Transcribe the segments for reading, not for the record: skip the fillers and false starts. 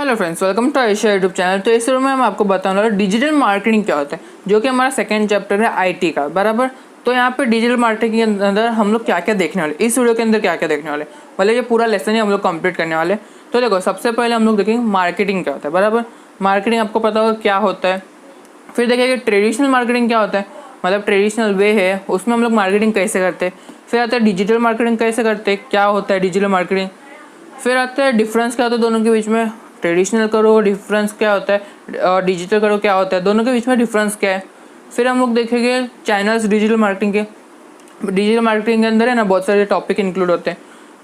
Hello friends, welcome to Ayesha YouTube channel. तो इस video में हम आपको बताने वाले डिजिटल मार्केटिंग क्या होता है, जो कि हमारा सेकंड चैप्टर है आईटी का। बराबर। तो यहाँ पे डिजिटल मार्केटिंग के अंदर हम लोग क्या क्या देखने वाले, इस वीडियो के अंदर क्या क्या देखने वाले, मतलब ये पूरा लेसन ही हम लोग कंप्लीट करने वाले। तो देखो, सबसे पहले हम लोग देखेंगे मार्केटिंग क्या होता है। बराबर। मार्केटिंग आपको पता होगा क्या होता है। फिर देखेंगे ट्रेडिशनल मार्केटिंग क्या होता है, मतलब ट्रेडिशनल वे है उसमें हम लोग मार्केटिंग कैसे करते हैं। फिर आता है डिजिटल मार्केटिंग कैसे करते हैं, क्या होता है डिजिटल मार्केटिंग। फिर आता है डिफरेंस क्या होता है दोनों के बीच में, ट्रेडिशनल करो डिफरेंस क्या होता है और डिजिटल करो क्या होता है, दोनों के बीच में डिफरेंस क्या है। फिर हम लोग देखेंगे चैनल्स डिजिटल मार्केटिंग के। डिजिटल मार्केटिंग के अंदर है ना बहुत सारे टॉपिक इंक्लूड होते हैं।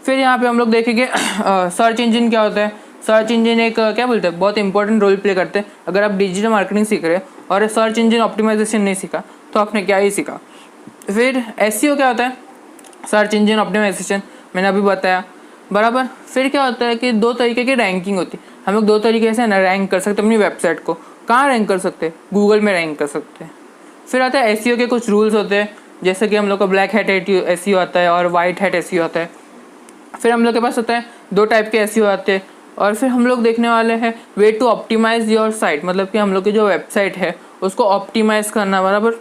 फिर यहाँ पे हम लोग देखेंगे सर्च इंजन क्या होता है। सर्च इंजन एक क्या बोलते हैं, बहुत इंपॉर्टेंट रोल प्ले करते हैं। अगर आप डिजिटल मार्केटिंग सीख रहे हैं और सर्च इंजन ऑप्टिमाइजेशन नहीं सीखा तो आपने क्या ही सीखा। फिर एसईओ क्या होता है, सर्च इंजन ऑप्टिमाइजेशन मैंने अभी बताया। बराबर। फिर क्या होता है कि दो तरीके की रैंकिंग होती है। हम लोग दो तरीके से ना रैंक कर सकते हैं अपनी वेबसाइट को। कहाँ रैंक कर सकते हैं, गूगल में रैंक कर सकते हैं। फिर आता है एसईओ के कुछ रूल्स होते हैं, जैसे कि हम लोग का ब्लैक हैट एसईओ आता है और वाइट हैट एसईओ आता है। फिर हम लोग के पास होता है दो टाइप के एसईओ आते हैं। और फिर हम लोग देखने वाले हैं way to optimise your site, मतलब कि हम लोग की जो वेबसाइट है उसको ऑप्टिमाइज़ करना। बराबर।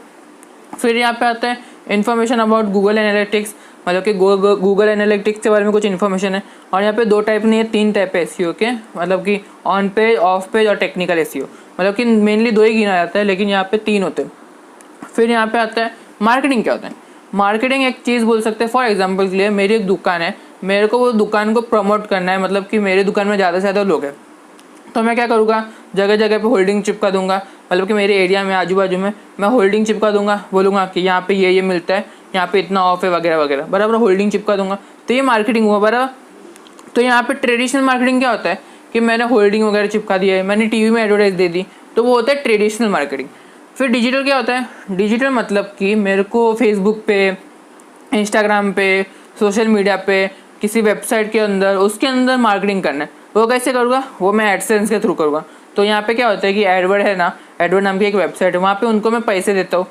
फिर यहाँ पे आता है इन्फॉर्मेशन अबाउट गूगल एनालिटिक्स, मतलब कि गूगल एनालिटिक्स के बारे में कुछ इन्फॉर्मेशन है। और यहाँ पे दो टाइप नहीं है, तीन टाइप है एसईओ के, मतलब कि ऑन पेज, ऑफ पेज और टेक्निकल एसईओ। मतलब कि मेनली दो ही गिना जाता है, लेकिन यहाँ पे तीन होते हैं। फिर यहाँ पे आता है मार्केटिंग क्या होता है। मार्केटिंग एक चीज़ बोल सकते हैं, फॉर एग्जाम्पल के लिए मेरी एक दुकान है, मेरे को वो दुकान को प्रमोट करना है, मतलब कि मेरी दुकान में ज़्यादा से ज़्यादा लोग हैं, तो मैं क्या करूँगा, जगह जगह पे होल्डिंग चिपका दूंगा। मतलब कि मेरे एरिया में आजू बाजू में मैं होल्डिंग चिपका दूंगा, बोलूँगा कि यहाँ पे ये मिलता है, यहाँ पे इतना ऑफ है वगैरह वगैरह। बराबर। होल्डिंग चिपका दूंगा, तो ये मार्केटिंग हुआ। बराबर। तो यहाँ पे ट्रेडिशनल मार्केटिंग क्या होता है कि मैंने होल्डिंग वगैरह चिपका दिया है, मैंने टीवी में एडवर्टाइज दे दी, तो वो होता है ट्रेडिशनल मार्केटिंग। फिर डिजिटल क्या होता है, डिजिटल मतलब कि मेरे को फेसबुक पे, इंस्टाग्राम पे, सोशल मीडिया पे, किसी वेबसाइट के अंदर, उसके अंदर मार्केटिंग करना है। वो कैसे करूँगा, वो मैं एडसेंस के थ्रू करूँगा। तो यहाँ पे क्या होता है कि एडवर्ड है ना, एडवर्ड नाम की एक वेबसाइट है, वहाँ पे उनको मैं पैसे देता हूँ,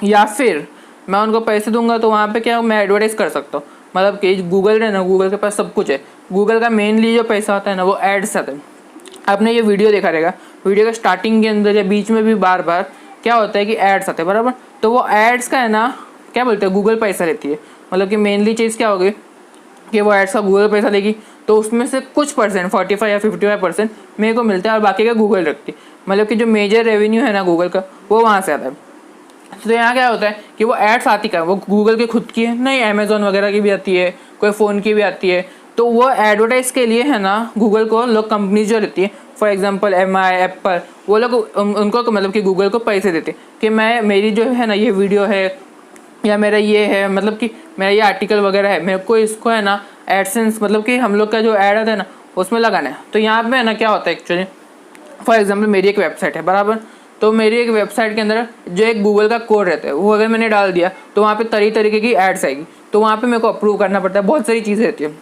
या फिर मैं उनको पैसे दूंगा तो वहाँ पे क्या मैं एडवर्टाइज़ कर सकता हूँ। मतलब कि गूगल है ना, गूगल के पास सब कुछ है। गूगल का मेनली जो पैसा आता है ना वो एड्स आता है। आपने ये वीडियो देखा रहेगा, वीडियो के स्टार्टिंग के अंदर या बीच में भी बार बार क्या होता है कि एड्स आते हैं। बराबर। तो वो एड्स का है ना क्या बोलते हैं, गूगल पैसा लेती है। मतलब कि मेनली चीज़ क्या होगी कि वो एड्स का गूगल पैसा देगी, तो उसमें से कुछ परसेंट 45 या 55% मेरे को मिलता है और बाकी का गूगल रखती है। मतलब कि जो मेजर रेवेन्यू है ना गूगल का, वो वहाँ से आता है। तो यहाँ क्या होता है कि वो एड्स आती का वो गूगल की खुद की है नहीं, अमेजोन वगैरह की भी आती है, कोई फ़ोन की भी आती है। तो वो एडवर्टाइज़ के लिए है ना गूगल को लोग, कंपनीज जो रहती है, फॉर एग्जांपल MI, एप्पल, वो लोग उनको मतलब कि गूगल को पैसे देते कि मैं, मेरी जो है ना ये वीडियो है या मेरा ये है, मतलब कि मेरा ये आर्टिकल वगैरह है, मेरे को इसको है ना एडसेंस, मतलब कि हम लोग का जो ऐड आता है ना उसमें लगाना है। तो यहाँ पे है ना क्या होता है एक्चुअली, फॉर एग्जांपल मेरी एक वेबसाइट है। बराबर। तो मेरी एक वेबसाइट के अंदर जो एक गूगल का कोड रहता है, वो अगर मैंने डाल दिया तो वहाँ पे तरीके की एड्स आएगी, तो वहाँ पे मेरे को अप्रूव करना पड़ता है, बहुत सारी चीज़ें रहती है।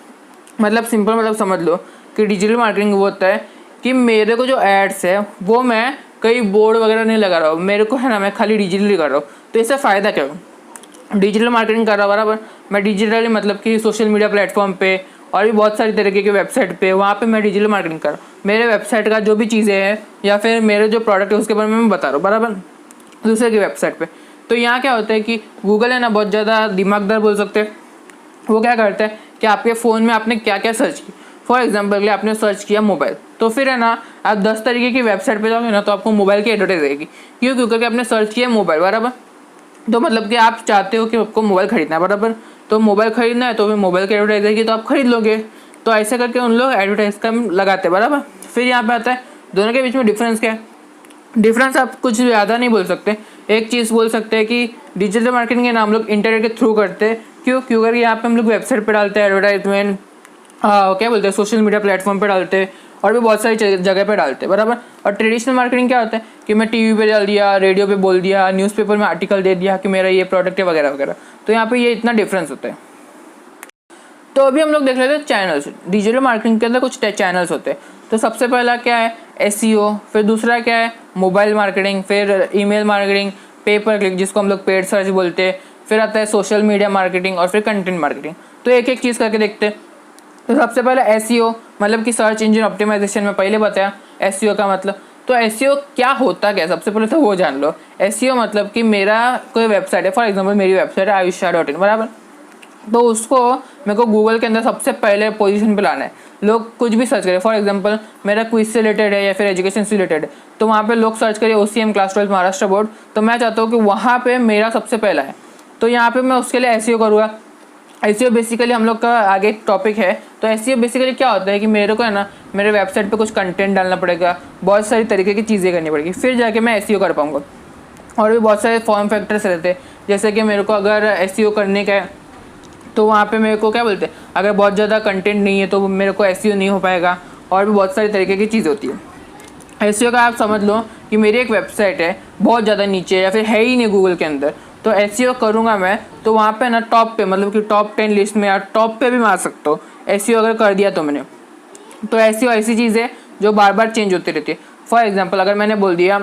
मतलब सिंपल, मतलब समझ लो कि डिजिटल मार्केटिंग वो होता है कि मेरे को जो एड्स है वो मैं कई बोर्ड वगैरह नहीं लगा रहा हूँ, मेरे को है ना मैं खाली डिजिटली कर रहा हूँ। तो इससे फ़ायदा क्या हो, डिजिटल मार्केटिंग कर रहा हूँ। बराबर। मैं डिजिटली मतलब कि सोशल मीडिया प्लेटफॉर्म पे और भी बहुत सारी तरीके की वेबसाइट पे, वहाँ पे मैं डिजिटल मार्केटिंग कर रहा हूँ। मेरे वेबसाइट का जो भी चीज़ें हैं या फिर मेरे जो प्रोडक्ट है उसके बारे में मैं बता रहा हूँ। बराबर। दूसरे की वेबसाइट पे। तो यहाँ क्या होता है कि गूगल है ना बहुत ज़्यादा दिमागदार बोल सकते हैं। वो क्या करता है कि आपके फ़ोन में आपने क्या क्या सर्च किया, फॉर एग्जाम्पल के लिए आपने सर्च किया मोबाइल, तो फिर है ना आप 10 तरीके की वेबसाइट पे जाओगे ना तो आपको मोबाइल की एडवर्टाइज आएगी। क्यों, क्योंकि आपने सर्च किया मोबाइल। बराबर। तो मतलब कि आप चाहते हो कि आपको मोबाइल खरीदना है। बराबर। तो मोबाइल खरीदना है तो फिर मोबाइल की एडवर्टाइज आएगी तो आप खरीद लोगे। तो ऐसे करके उन लोग एडवर्टाइज का लगाते हैं। बराबर। फिर यहाँ पे आता है दोनों के बीच में डिफरेंस क्या है। डिफरेंस आप कुछ ज़्यादा नहीं बोल सकते, एक चीज़ बोल सकते हैं कि डिजिटल मार्केटिंग के नाम लोग इंटरनेट के थ्रू करते हैं। क्यों, क्योंकि यहाँ पे हम लोग वेबसाइट पे डालते हैं एडवर्टाइजमेंट, क्या बोलते हैं, सोशल मीडिया प्लेटफॉर्म पे डालते हैं और भी बहुत सारी जगह पे डालते हैं। बराबर। और ट्रेडिशनल मार्केटिंग क्या होता है कि मैं टीवी पे डाल दिया, रेडियो पे बोल दिया, न्यूज़पेपर में आर्टिकल दे दिया कि मेरा ये प्रोडक्ट है वगैरह वगैरह। तो यहाँ पे ये इतना डिफरेंस होता है। तो अभी हम लोग देख लेते हैं चैनल्स। डिजिटल मार्केटिंग के अंदर कुछ चैनल्स होते हैं। तो सबसे पहला क्या है, एसईओ। फिर दूसरा क्या है, मोबाइल मार्केटिंग। फिर ईमेल मार्केटिंग, पेपर क्लिक जिसको हम लोग पेड सर्च बोलते हैं। फिर आता है सोशल मीडिया मार्केटिंग और फिर कंटेंट मार्केटिंग। तो एक एक चीज़ करके देखते हैं। तो सबसे पहले एसईओ। मतलब कि सर्च इंजन ऑप्टिमाइजेशन में पहले बताया एसईओ का मतलब। तो एसईओ क्या होता क्या, सबसे पहले तो वो जान लो। एसईओ मतलब कि मेरा कोई वेबसाइट है, फॉर एग्जांपल मेरी वेबसाइट है ayushya.in बराबर, तो उसको मेरे को गूगल के अंदर सबसे पहले पोजीशन पे लाना है। लोग कुछ भी सर्च करें, फॉर एग्जांपल मेरा क्विज से रिलेटेड है या फिर एजुकेशन से रिलेटेड है, तो वहाँ पे लोग सर्च करें OCM क्लास 12 महाराष्ट्र बोर्ड, तो मैं चाहता हूँ कि वहाँ पे मेरा सबसे पहला है। तो यहाँ पे मैं उसके लिए एसईओ करूँगा। एसईओ बेसिकली हम लोग का आगे एक टॉपिक है। तो एसईओ बेसिकली क्या होता है कि मेरे को है ना मेरे वेबसाइट पे कुछ कंटेंट डालना पड़ेगा, बहुत सारी तरीके की चीज़ें करनी पड़ेगी, फिर जाके मैं एसईओ कर पाऊँगा। और भी बहुत सारे फॉर्म फैक्टर्स रहते हैं, जैसे कि मेरे को अगर एसईओ करने का है तो वहाँ पे मेरे को क्या बोलते हैं, अगर बहुत ज़्यादा कंटेंट नहीं है तो मेरे को एसईओ नहीं हो पाएगा। और भी बहुत सारी तरीके की चीज़ होती है। एसईओ का आप समझ लो कि मेरी एक वेबसाइट है बहुत ज़्यादा नीचे या फिर है ही नहीं गूगल के अंदर, तो एसईओ करूँगा मैं तो वहाँ पे ना टॉप पे, मतलब कि टॉप 10 लिस्ट में या टॉप पे भी मार सकता हूँ एसईओ अगर कर दिया तो मैंने। तो एसईओ ऐसी चीज़ है जो बार बार चेंज होती रहती है। फॉर एग्जांपल अगर मैंने बोल दिया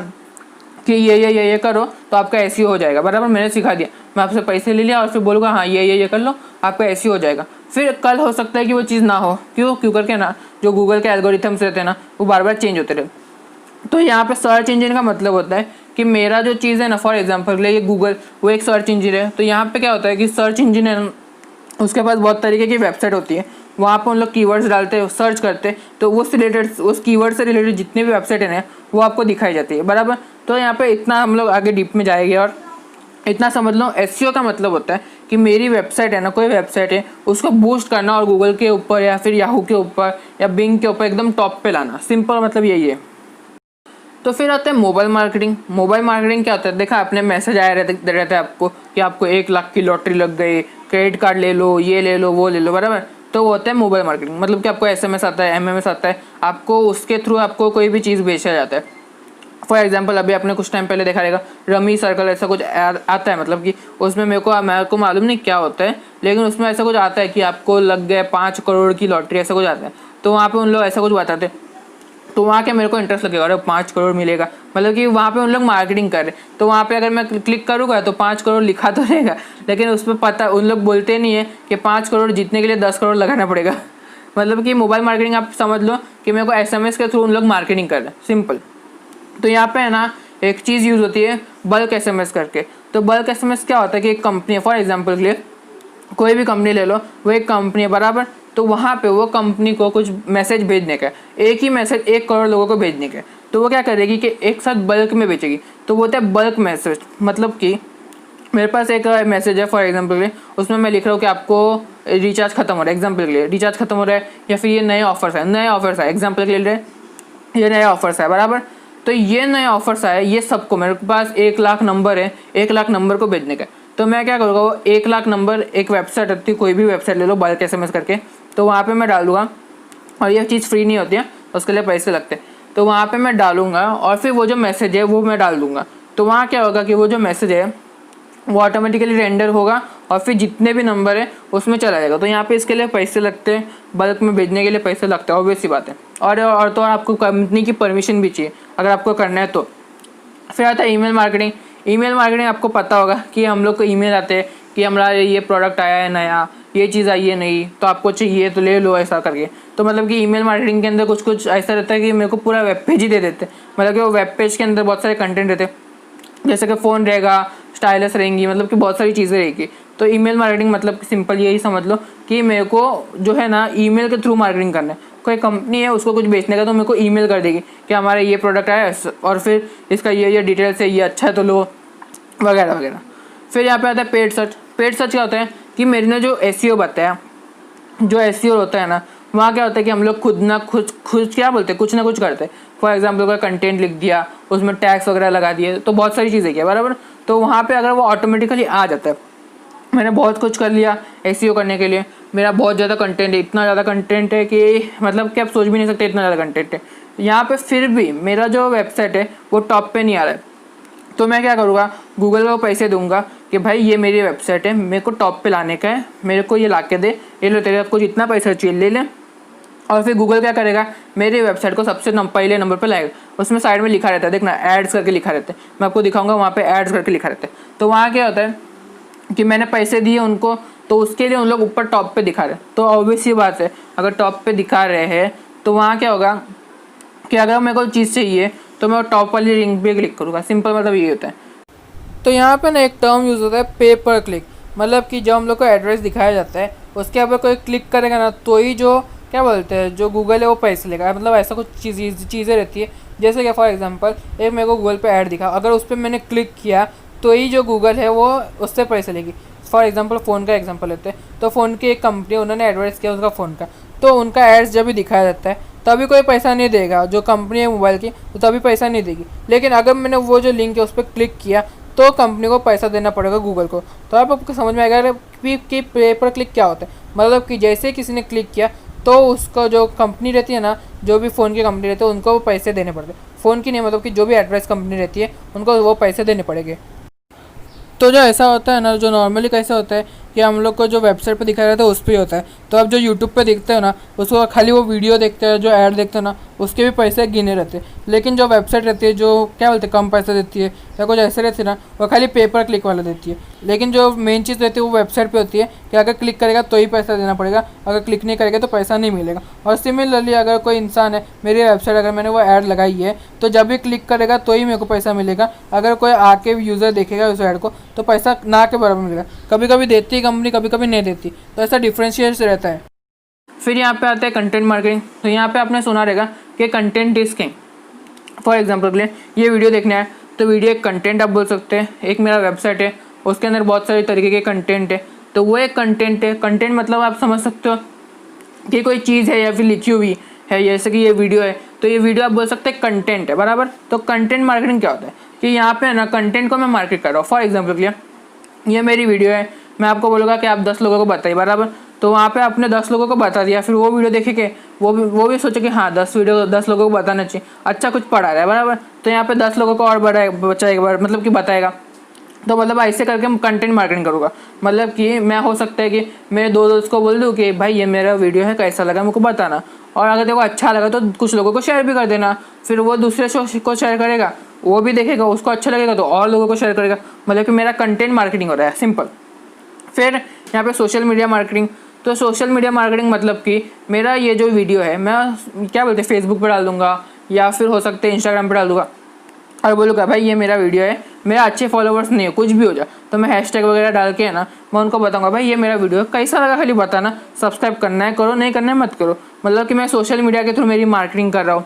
कि ये करो तो आपका एसईओ हो जाएगा, बराबर मैंने सिखा दिया, मैं आपसे पैसे ले लिया और फिर बोलूँगा हाँ ये कर लो, आपका एसईओ हो जाएगा। फिर कल हो सकता है कि वो चीज़ ना हो, क्यों करके ना जो गूगल के एल्गोरिथम्स रहते हैं ना वो बार बार चेंज होते रहते। तो यहाँ पे सर्च इंजन का मतलब होता है कि मेरा जो चीज़ है ना, फॉर एग्जांपल के लिए ये गूगल वो एक सर्च इंजन है, तो यहाँ पे क्या होता है कि सर्च इंजन है उसके पास बहुत तरीके की वेबसाइट होती है, वहाँ पर उन लोग कीवर्ड्स डालते हैं, सर्च करते हैं, तो उससे रिलेटेड उस कीवर्ड से रिलेटेड जितने भी वेबसाइट है ना वो आपको दिखाई जाती है, बराबर। तो यहाँ पे इतना हम लोग आगे डीप में जाएंगे और इतना समझ लो एसईओ का मतलब होता है कि मेरी वेबसाइट है ना, कोई वेबसाइट है उसको बूस्ट करना और गूगल के ऊपर या फिर याहू के ऊपर या बिंग के ऊपर एकदम टॉप पे लाना, सिंपल मतलब यही है। तो फिर आता है मोबाइल मार्केटिंग। मोबाइल मार्केटिंग क्या होता है, देखा आपने मैसेज आया रहता है आपको कि आपको 1 लाख की लॉटरी लग गई, क्रेडिट कार्ड ले लो, ये ले लो, वो ले लो, बराबर। तो वो होता है मोबाइल मार्केटिंग, मतलब कि आपको SMS आता है, MMS आता है, आपको उसके थ्रू आपको कोई भी चीज़ बेचा जाता है। फॉर एग्जाम्पल अभी आपने कुछ टाइम पहले देखा रहेगा रमी सर्कल ऐसा कुछ आता है, मतलब कि उसमें मेरे को मालूम नहीं क्या होता है, लेकिन उसमें ऐसा कुछ आता है कि आपको लग गए 5 करोड़ की लॉटरी, ऐसा कुछ आता है। तो वहाँ पे उन लोग ऐसा कुछ बताते हैं, तो वहाँ के मेरे को इंटरेस्ट लगेगा, अरे 5 करोड़ मिलेगा, मतलब कि वहाँ पे उन लोग मार्केटिंग कर रहे हैं। तो वहाँ पे अगर मैं क्लिक करूँगा तो 5 करोड़ लिखा तो रहेगा, लेकिन उस पर पता उन लोग बोलते नहीं है कि 5 करोड़ जीतने के लिए 10 करोड़ लगाना पड़ेगा। मतलब कि मोबाइल मार्केटिंग आप समझ लो कि मेरे को SMS के थ्रू उन लोग मार्केटिंग कर रहे हैं, सिंपल। तो यहाँ पे है ना एक चीज़ यूज़ होती है बल्क SMS करके। तो बल्क SMS क्या होता है कि एक कंपनी, फॉर एग्जांपल के लिए कोई भी कंपनी ले लो, वो एक कंपनी है, बराबर। तो वहाँ पे वो कंपनी को कुछ मैसेज भेजने का है, एक ही मैसेज 1 करोड़ लोगों को भेजने का है, तो वो क्या करेगी कि एक साथ बल्क में बेचेगी। तो वो होता है बल्क मैसेज, मतलब कि मेरे पास एक मैसेज है फॉर एग्जांपल के लिए, उसमें मैं लिख रहा हूँ कि आपको रिचार्ज खत्म हो रहा है, एग्जांपल के लिए रिचार्ज खत्म हो रहा है, या फिर ये नए ऑफर्स है, एग्जांपल के लिए ये नए ऑफर्स है, बराबर। तो ये नए ऑफर्स आए, ये सबको, मेरे पास 1 लाख नंबर है, 1 लाख नंबर को भेजने का। तो मैं क्या करूँगा, वो 1 लाख नंबर, एक वेबसाइट होती है, कोई भी वेबसाइट ले लो बल्क SMS करके, तो वहाँ पे मैं डालूँगा, और ये चीज़ फ्री नहीं होती है, उसके लिए पैसे लगते हैं। तो वहाँ पे मैं डालूँगा और फिर वो जो मैसेज है वो मैं डाल दूँगा। तो वहाँ क्या होगा कि वो जो मैसेज है वो ऑटोमेटिकली रेंडर होगा और फिर जितने भी नंबर है उसमें चला जाएगा। तो यहाँ पे इसके लिए पैसे लगते हैं, बल्क में भेजने के लिए पैसे लगते हैं, ऑब्वियस सी बात है। और तो आपको कंपनी की परमिशन भी चाहिए अगर आपको करना है तो। फिर आता है ईमेल मार्केटिंग। ईमेल मार्केटिंग आपको पता होगा कि हम लोग को ईमेल आते हैं कि हमारा ये प्रोडक्ट आया है नया, ये चीज़ आई है नई, तो आपको चाहिए तो ले लो, ऐसा करके। तो मतलब कि ईमेल मार्केटिंग के अंदर कुछ ऐसा रहता है कि मेरे को पूरा वेब पेज ही दे देते हैं, मतलब कि वो वेब पेज के अंदर बहुत सारे कंटेंट रहते हैं, जैसे कि फ़ोन रहेगा, स्टाइलस रहेंगी, मतलब कि बहुत सारी चीज़ें रहेगी। तो ईमेल मार्केटिंग मतलब सिंपल यही समझ लो कि मेरे को जो है ना ईमेल के थ्रू मार्केटिंग करना है। कोई कंपनी है उसको कुछ बेचने का, तो मेरे को ईमेल कर देगी कि हमारा ये प्रोडक्ट आया और फिर इसका ये डिटेल्स है, ये अच्छा है तो लो, वगैरह वगैरह। फिर यहाँ पे आता है पेड सर्च। पेड सर्च क्या होता है कि मेरे ने जो SEO बताया, जो SEO होता है ना, वहाँ क्या होता है कि हम लोग खुद क्या बोलते हैं, कुछ ना कुछ करते हैं। फॉर एग्जाम्पल अगर कंटेंट लिख दिया, उसमें टैग्स वगैरह लगा दिए, तो बहुत सारी चीज़ें किया, बराबर। तो वहाँ पे अगर वो ऑटोमेटिकली आ जाता है, मैंने बहुत कुछ कर लिया SEO करने के लिए, मेरा बहुत ज़्यादा कंटेंट है, इतना ज़्यादा कंटेंट है कि मतलब कि आप सोच भी नहीं सकते इतना ज़्यादा कंटेंट है यहाँ पे, फिर भी मेरा जो वेबसाइट है वो टॉप पे नहीं आ रहा है। तो मैं क्या करूँगा, गूगल को पैसे दूंगा कि भाई ये मेरी वेबसाइट है, मेरे को टॉप पे लाने का है, मेरे को ये ला के दे, ये लो तेरे आपको जितना पैसा चाहिए ले लें। और फिर गूगल क्या करेगा, मेरी वेबसाइट को सबसे पहले नंबर पे लाएगा। उसमें साइड में लिखा रहता है, देखना एड्स करके लिखा रहता है, मैं आपको दिखाऊंगा, वहाँ पे एड्स करके लिखा रहता है। तो वहाँ क्या होता है कि मैंने पैसे दिए उनको, तो उसके लिए उन लोग ऊपर टॉप पे दिखा रहे हैं। तो ऑब्वियस ही बात है, अगर टॉप पे दिखा रहे हैं तो वहाँ क्या होगा कि अगर मेरे को चीज़ चाहिए तो मैं टॉप वाली लिंक पे क्लिक करूँगा। सिंपल मतलब ये होता है। तो यहाँ पे ना एक टर्म यूज़ होता है पे पर क्लिक, मतलब कि जब हम लोग को एड्रेस दिखाया जाता है उसके ऊपर कोई क्लिक करेगा ना तो ही जो क्या बोलते हैं जो गूगल है वो पैसे लेगा। मतलब ऐसा कुछ चीज़ें रहती है, जैसे कि फॉर एग्जांपल एक मेरे को गूगल पे ऐड दिखा, अगर उस पर मैंने क्लिक किया तो ही जो गूगल है वो उससे पैसे लेगी। फॉर एग्जांपल फ़ोन का एग्जांपल लेते हैं, तो फ़ोन की एक कंपनी उन्होंने एडवर्टाइज़ किया उसका फ़ोन का, तो उनका एड्स जब भी दिखाया जाता है तभी कोई पैसा नहीं देगा, जो कंपनी है मोबाइल की तो तभी पैसा नहीं देगी। लेकिन अगर मैंने वो जो लिंक है उस पर क्लिक किया तो कंपनी को पैसा देना पड़ेगा गूगल को। तो आपको समझ में आएगा कि पे पर क्लिक क्या होता है। मतलब कि जैसे ही किसी ने क्लिक किया तो उसको जो कंपनी रहती है ना, जो भी फ़ोन की कंपनी रहती है उनको वो पैसे देने पड़ते हैं। फ़ोन की नहीं, मतलब कि जो भी एडवर्टाइज कंपनी रहती है उनको वो पैसे देने पड़ेंगे। तो जो ऐसा होता है ना, जो नॉर्मली कैसा होता है कि हम लोग को जो वेबसाइट पे दिखाया जाता है उस पर ही होता है। तो आप जो यूट्यूब पे देखते हो ना उसको खाली वो वीडियो देखते हैं, जो ऐड देखते हो ना उसके भी पैसे गिने रहते हैं। लेकिन जो वेबसाइट रहती है जो क्या बोलते हैं कम पैसे देती है या कुछ ऐसे रहती है ना, वो खाली पेपर क्लिक वाला देती है। लेकिन जो मेन चीज़ रहती है वो वेबसाइट पर होती है कि अगर क्लिक करेगा तो ही पैसा देना पड़ेगा, अगर क्लिक नहीं करेगा तो पैसा नहीं मिलेगा। और सिमिलरली अगर कोई इंसान है, मेरी वेबसाइट अगर मैंने वो ऐड लगाई है तो जब भी क्लिक करेगा तो ही मेरे को पैसा मिलेगा, अगर कोई आके यूज़र देखेगा उस ऐड को तो पैसा ना के बराबर मिलेगा। कभी कभी देती है कंपनी, कभी कभी नहीं देती, तो ऐसा डिफरेंशिएट रहता है। फिर यहाँ पे आता है कंटेंट मार्केटिंग। तो यहाँ पे आपने सुना रहेगा कि content is king. For example के लिए ये वीडियो देखना है तो वीडियो एक कंटेंट आप बोल सकते हैं। एक मेरा वेबसाइट है उसके अंदर बहुत सारे तरीके के कंटेंट है, तो वो एक कंटेंट है। कंटेंट मतलब आप समझ सकते हो कि कोई चीज़ है या फिर लिखी हुई है, जैसे कि ये वीडियो है तो ये वीडियो आप बोल सकते हैं कंटेंट है, बराबर। तो कंटेंट मार्केटिंग क्या होता है कि यहाँ पे ना कंटेंट को मैं मार्केट कर रहा हूँ। फॉर एग्जांपल के लिए ये मेरी वीडियो है, मैं आपको बोलूँगा कि आप 10 लोगों को बताइए, बराबर। तो वहाँ पे आपने 10 लोगों को बता दिया, फिर वो वीडियो देखे के वो भी सोचे कि हाँ 10 लोगों को बताना चाहिए, अच्छा कुछ पढ़ा रहा है, बराबर। तो यहाँ पे 10 लोगों को और बचाएगा, मतलब कि बताएगा। तो मतलब ऐसे करके मैं कंटेंट मार्केटिंग करूँगा। मतलब कि मैं हो सकता है कि मेरे 2 दोस्त को बोल दूँ कि भाई ये मेरा वीडियो है, कैसा लगा मुझको बताना, और अगर देखो अच्छा लगा तो कुछ लोगों को शेयर भी कर देना। फिर वो दूसरे शो को शेयर करेगा, वो भी देखेगा, उसको अच्छा लगेगा तो और लोगों को शेयर करेगा। मतलब कि मेरा कंटेंट मार्केटिंग हो रहा है, सिंपल। फिर यहाँ पे सोशल मीडिया मार्केटिंग। तो सोशल मीडिया मार्केटिंग मतलब कि मेरा ये जो वीडियो है मैं क्या बोलते हैं फेसबुक पे डाल दूँगा या फिर हो सकते हैं इंस्टाग्राम पे डाल दूँगा और बोलूँगा भाई ये मेरा वीडियो है, मेरा अच्छे फॉलोवर्स नहीं है, कुछ भी हो जाए तो मैं हैशटैग वगैरह डाल के है ना मैं उनको बताऊँगा भाई ये मेरा वीडियो है, कैसा लगा खाली बताना, सब्सक्राइब करना है करो, नहीं करना है मत करो। मतलब कि मैं सोशल मीडिया के थ्रू मेरी मार्केटिंग कर रहा हूँ।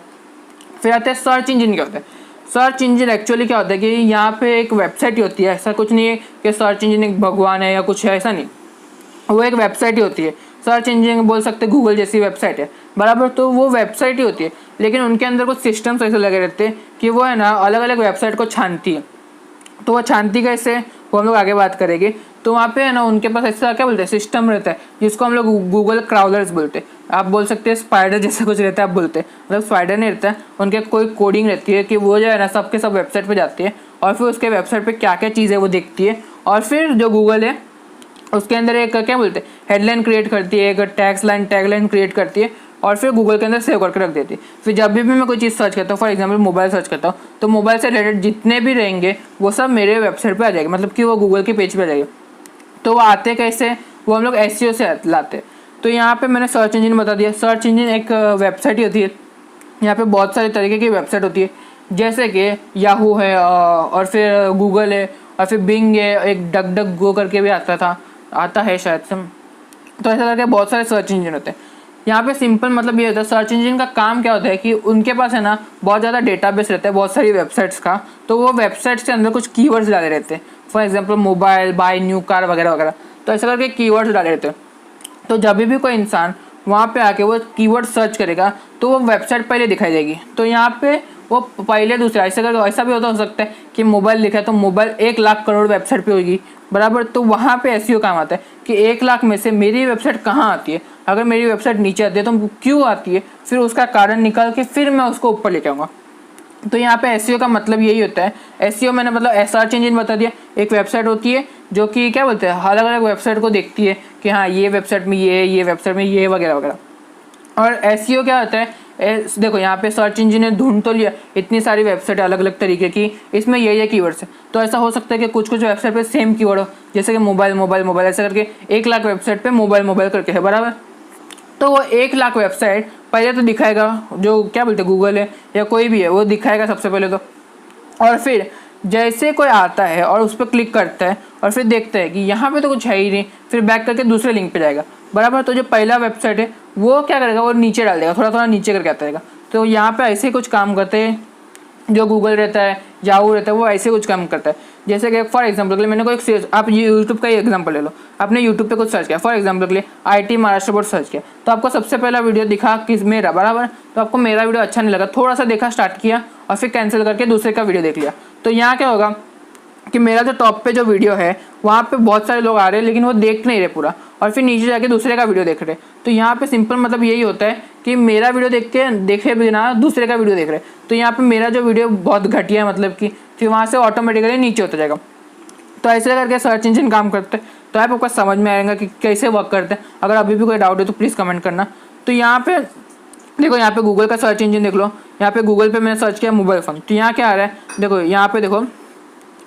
फिर आते हैं सर्च इंजन। क्या होता है सर्च इंजन? एक्चुअली क्या होता है कि यहाँ पे एक वेबसाइट ही होती है, ऐसा कुछ नहीं है कि सर्च इंजन एक भगवान है या कुछ है, ऐसा नहीं। वो एक वेबसाइट ही होती है। सर्च इंजन बोल सकते हैं गूगल जैसी वेबसाइट है, बराबर। तो वो वेबसाइट ही होती है, लेकिन उनके अंदर कुछ सिस्टम्स ऐसे लगे रहते हैं कि वो है ना अलग अलग वेबसाइट को छानती है। तो वो छानती कैसे, वो हम लोग आगे बात करेंगे। तो वहाँ पे है ना उनके पास ऐसा क्या बोलते हैं सिस्टम रहता है जिसको हम लोग गूगल क्राउलर्स बोलते हैं। आप बोल सकते हैं स्पाइडर जैसा कुछ रहता है, आप बोलते हैं, मतलब स्पाइडर नहीं रहता है, उनके कोई कोडिंग रहती है कि वो जो है ना सबके सब वेबसाइट पे जाती है और फिर उसके वेबसाइट पे क्या क्या चीज़ है वो देखती है, और फिर जो गूगल है उसके अंदर एक क्या बोलते हैं हेडलाइन क्रिएट करती है, एक टैगलाइन क्रिएट करती है और फिर गूगल के अंदर सेव करके रख देती है। फिर जब भी मैं कोई चीज़ सर्च करता हूँ, फॉर एग्जांपल मोबाइल सर्च करता हूँ, तो मोबाइल से रिलेटेड जितने भी रहेंगे वो सब मेरे वेबसाइट पे आ जाएगा, मतलब कि वो गूगल के पेज पे आ जाएगा। तो वो आते कैसे, वो हम लोग SEO से लाते हैं। तो यहाँ पे मैंने सर्च इंजन बता दिया। सर्च इंजन एक वेबसाइट ही होती है, यहाँ पे बहुत सारे तरीके की वेबसाइट होती है, जैसे कि याहू है और फिर गूगल है और फिर बिंग है, एक डक डक गो करके भी आता है शायद से। तो ऐसा करके बहुत सारे सर्च इंजन होते हैं। यहाँ पे सिंपल मतलब ये होता है सर्च इंजन का काम क्या होता है कि उनके पास है ना बहुत ज़्यादा डेटाबेस रहता है बहुत सारी वेबसाइट्स का, तो वो वेबसाइट्स के अंदर कुछ कीवर्ड्स डाले रहते हैं। For example mobile, buy new car वगैरह वगैरह, तो ऐसा करके कीवर्ड्स डाले रहते हैं। तो जब भी कोई इंसान वहाँ पे आके वो कीवर्ड सर्च करेगा तो वो वेबसाइट पहले दिखाई देगी। तो यहाँ पे वो पहले दूसरा ऐसा करके ऐसा भी हो सकता है कि मोबाइल लिखा है तो मोबाइल 1 लाख करोड़ वेबसाइट पे होगी, बराबर। तो वहाँ पे SEO काम आता है कि 1 लाख में से मेरी वेबसाइट कहाँ आती है, अगर मेरी वेबसाइट नीचे आती है तो क्यों आती है, फिर उसका कारण निकाल के फिर मैं उसको ऊपर लेके आऊँगा। तो यहाँ पे SEO का मतलब यही होता है। SEO मैंने मतलब सर्च इंजन बता दिया, एक वेबसाइट होती है जो कि क्या बोलते हैं अलग अलग वेबसाइट को देखती है कि हाँ ये वेबसाइट में ये वेबसाइट में ये वगैरह वगैरह। और SEO क्या होता है, देखो यहाँ पे सर्च इंजन ने ढूंढ तो लिया इतनी सारी वेबसाइट अलग अलग तरीके की, इसमें ये कीवर्ड्स है। तो ऐसा हो सकता है कि कुछ वेबसाइट पे सेम कीवर्ड हो, जैसे कि मोबाइल ऐसा करके 1 लाख वेबसाइट पे मोबाइल करके है, बराबर। तो वो 1 लाख वेबसाइट पहले तो दिखाएगा, जो क्या बोलते हैं गूगल है या कोई भी है वो दिखाएगा सबसे पहले तो। और फिर जैसे कोई आता है और उस पर क्लिक करता है और फिर देखता है कि यहाँ पे तो कुछ है ही नहीं, फिर बैक करके दूसरे लिंक पे जाएगा बराबर। तो जो पहला वेबसाइट है वो क्या करेगा, वो नीचे डाल देगा, थोड़ा थोड़ा नीचे करके आता रहेगा। तो यहाँ पे ऐसे ही कुछ काम करते हैं जो गूगल रहता है, याहू रहता है, वो ऐसे कुछ काम करता है। जैसे कि फॉर एग्जांपल के लिए मैंने कोई आप यूट्यूब का ही एग्जांपल ले लो, आपने यूट्यूब पे कुछ सर्च किया, फॉर एग्जांपल के लिए IT महाराष्ट्र बोर्ड सर्च किया, तो आपको सबसे पहला वीडियो दिखा किस मेरा बराबर। तो आपको मेरा वीडियो अच्छा नहीं लगा, थोड़ा सा देखा, स्टार्ट किया और फिर कैंसिल करके दूसरे का वीडियो देख लिया। तो यहाँ क्या होगा कि मेरा जो टॉप पे जो वीडियो है वहाँ पे बहुत सारे लोग आ रहे हैं लेकिन वो देख नहीं रहे पूरा, और फिर नीचे जाके दूसरे का वीडियो देख रहे। तो यहाँ पे सिंपल मतलब यही होता है कि मेरा वीडियो देखे बिना दूसरे का वीडियो देख रहे। तो यहाँ पे मेरा जो वीडियो बहुत घटिया मतलब कि फिर वहाँ से ऑटोमेटिकली नीचे होता जाएगा। तो ऐसे करके सर्च इंजन काम करते हैं। तो आपको समझ में आएगा कि कैसे वर्क करते हैं। अगर अभी भी कोई डाउट है तो प्लीज़ कमेंट करना। तो यहाँ पे देखो, यहाँ पे गूगल का सर्च इंजन देख लो। यहाँ पे गूगल पे मैंने सर्च किया मोबाइल फ़ोन, तो यहाँ क्या आ रहा है, देखो यहाँ पे देखो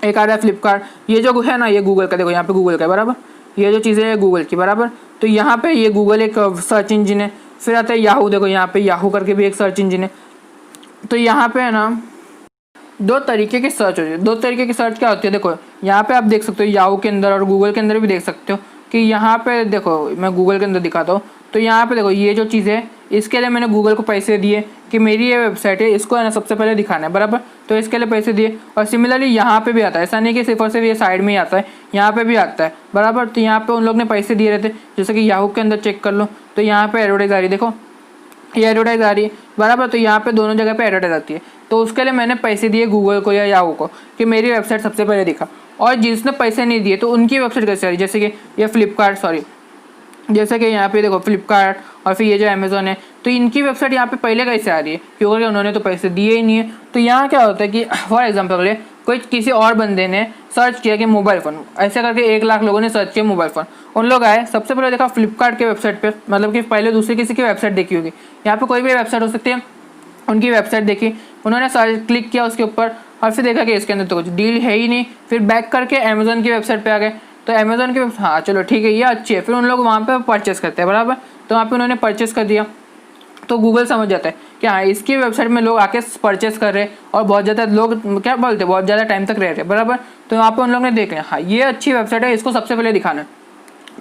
एक आ रहा है फ्लिपकार्ट, ये जो है ना ये गूगल का, देखो यहाँ पे गूगल का बराबर, ये जो चीज़ें है गूगल की बराबर। तो यहाँ पे ये गूगल एक सर्च इंजन है। फिर आता है याहू, देखो यहाँ पे याहू करके भी एक सर्च इंजन है। तो यहाँ पे है ना दो तरीके की सर्च होती है। दो तरीके की सर्च क्या होती है, देखो यहाँ पे आप देख सकते हो याहू के अंदर और गूगल के अंदर भी देख सकते हो कि यहाँ पे देखो मैं गूगल के अंदर दिखाता हूँ। तो यहाँ पे देखो ये जो चीज़ है इसके लिए मैंने गूगल को पैसे दिए कि मेरी ये वेबसाइट है, इसको है ना सबसे पहले दिखाना है बराबर। तो इसके लिए पैसे दिए। और सिमिलरली यहाँ पे भी आता है, ऐसा नहीं कि सिर्फ और सिर्फ ये साइड में ही आता है, यहाँ पे भी आता है बराबर। तो यहाँ पे उन लोग ने पैसे दिए रहते, जैसे कि याहू के अंदर चेक कर लो। तो यहाँ पे एडवर्टाइज आ रही है, देखो ये एडवर्टाइज आ रही है बराबर। तो यहाँ पे दोनों जगह पे एडवर्टाइज आती है। तो उसके लिए मैंने पैसे दिए गूगल को या याहू को कि मेरी वेबसाइट सबसे पहले दिखा। और जिसने पैसे नहीं दिए तो उनकी वेबसाइट कैसे आ रही है, जैसे कि ये फ्लिपकार्ट, सॉरी जैसे कि यहाँ पे देखो फ्लिपकार्ट और फिर ये जो अमेज़ोन है, तो इनकी वेबसाइट यहाँ पे पहले कैसे आ रही है, क्योंकि उन्होंने तो पैसे दिए ही नहीं है। तो यहाँ क्या होता है कि फॉर एग्जांपल के लिए कोई किसी और बंदे ने सर्च किया कि मोबाइल फ़ोन, ऐसे करके 1 लाख लोगों ने सर्च किया मोबाइल फ़ोन। उन लोग आए, सबसे पहले देखा फ्लिपकार्ट के वेबसाइट पर, मतलब कि पहले दूसरी किसी की वेबसाइट देखी होगी, यहाँ पर कोई भी वेबसाइट हो सकती है, उनकी वेबसाइट देखी, उन्होंने सर्च क्लिक किया उसके ऊपर और फिर देखा कि इसके अंदर तो कुछ डील है ही नहीं। फिर बैक करके अमेज़ोन की वेबसाइट पे आ गए। तो अमेज़ोन की हाँ चलो ठीक है ये अच्छी है, फिर उन लोग वहाँ पे परचेस करते हैं बराबर। तो वहाँ पे उन्होंने परचेस कर दिया। तो गूगल समझ जाता है कि हाँ इसकी वेबसाइट में लोग आके परचेस कर रहे हैं और बहुत ज़्यादा लोग क्या बोलते हैं बहुत ज़्यादा टाइम तक रह रहे हैं बराबर। तो वहाँ पर उन लोग ने देख लिया हाँ ये अच्छी वेबसाइट है, इसको सबसे पहले दिखाना है।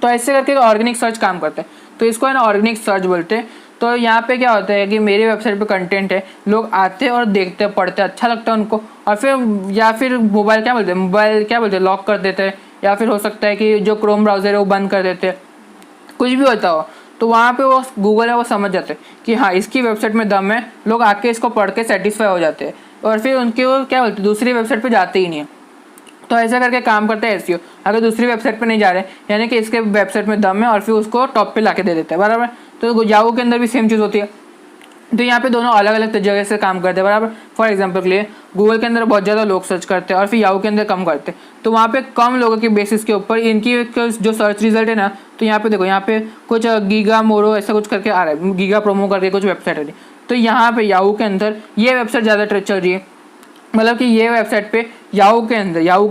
तो ऐसे करके ऑर्गेनिक सर्च काम करते हैं। तो इसको है ना ऑर्गेनिक सर्च बोलते हैं। तो यहाँ पे क्या होता है कि मेरी वेबसाइट पे कंटेंट है, लोग आते हैं और देखते हैं, पढ़ते हैं, अच्छा लगता है उनको, और फिर या फिर मोबाइल क्या बोलते हैं लॉक कर देते हैं, या फिर हो सकता है कि जो क्रोम ब्राउज़र है वो बंद कर देते हैं, कुछ भी होता हो। तो वहाँ पे वो गूगल है वो समझ जाते हैं कि हाँ इसकी वेबसाइट में दम है, लोग आके इसको पढ़ के सेटिस्फाई हो जाते हैं और फिर उनके वो क्या बोलते हैं दूसरी वेबसाइट पर जाते ही नहीं है। तो ऐसा करके काम करते हैं एसईओ। अगर दूसरी वेबसाइट पे नहीं जा रहे यानी कि इसके वेबसाइट में दम है और फिर उसको टॉप पे लाके दे देते हैं बराबर। तो याहू के अंदर भी सेम चीज़ होती है। तो यहाँ पे दोनों अलग अलग जगह से काम करते हैं बराबर। फॉर एग्जांपल के लिए गूगल के अंदर बहुत ज़्यादा लोग सर्च करते हैं और फिर याहू के अंदर कम करते हैं। तो वहाँ पे कम लोगों के बेसिस के ऊपर इनकी जो सर्च रिजल्ट है ना, तो यहाँ पे देखो यहाँ पे कुछ गीगा मोरो ऐसा कुछ करके आ रहा है, गीगा प्रोमो करके कुछ वेबसाइट है। तो यहाँ पे याहू के अंदर ये वेबसाइट ज़्यादा चल रही है, मतलब कि ये वेबसाइट पे याहू के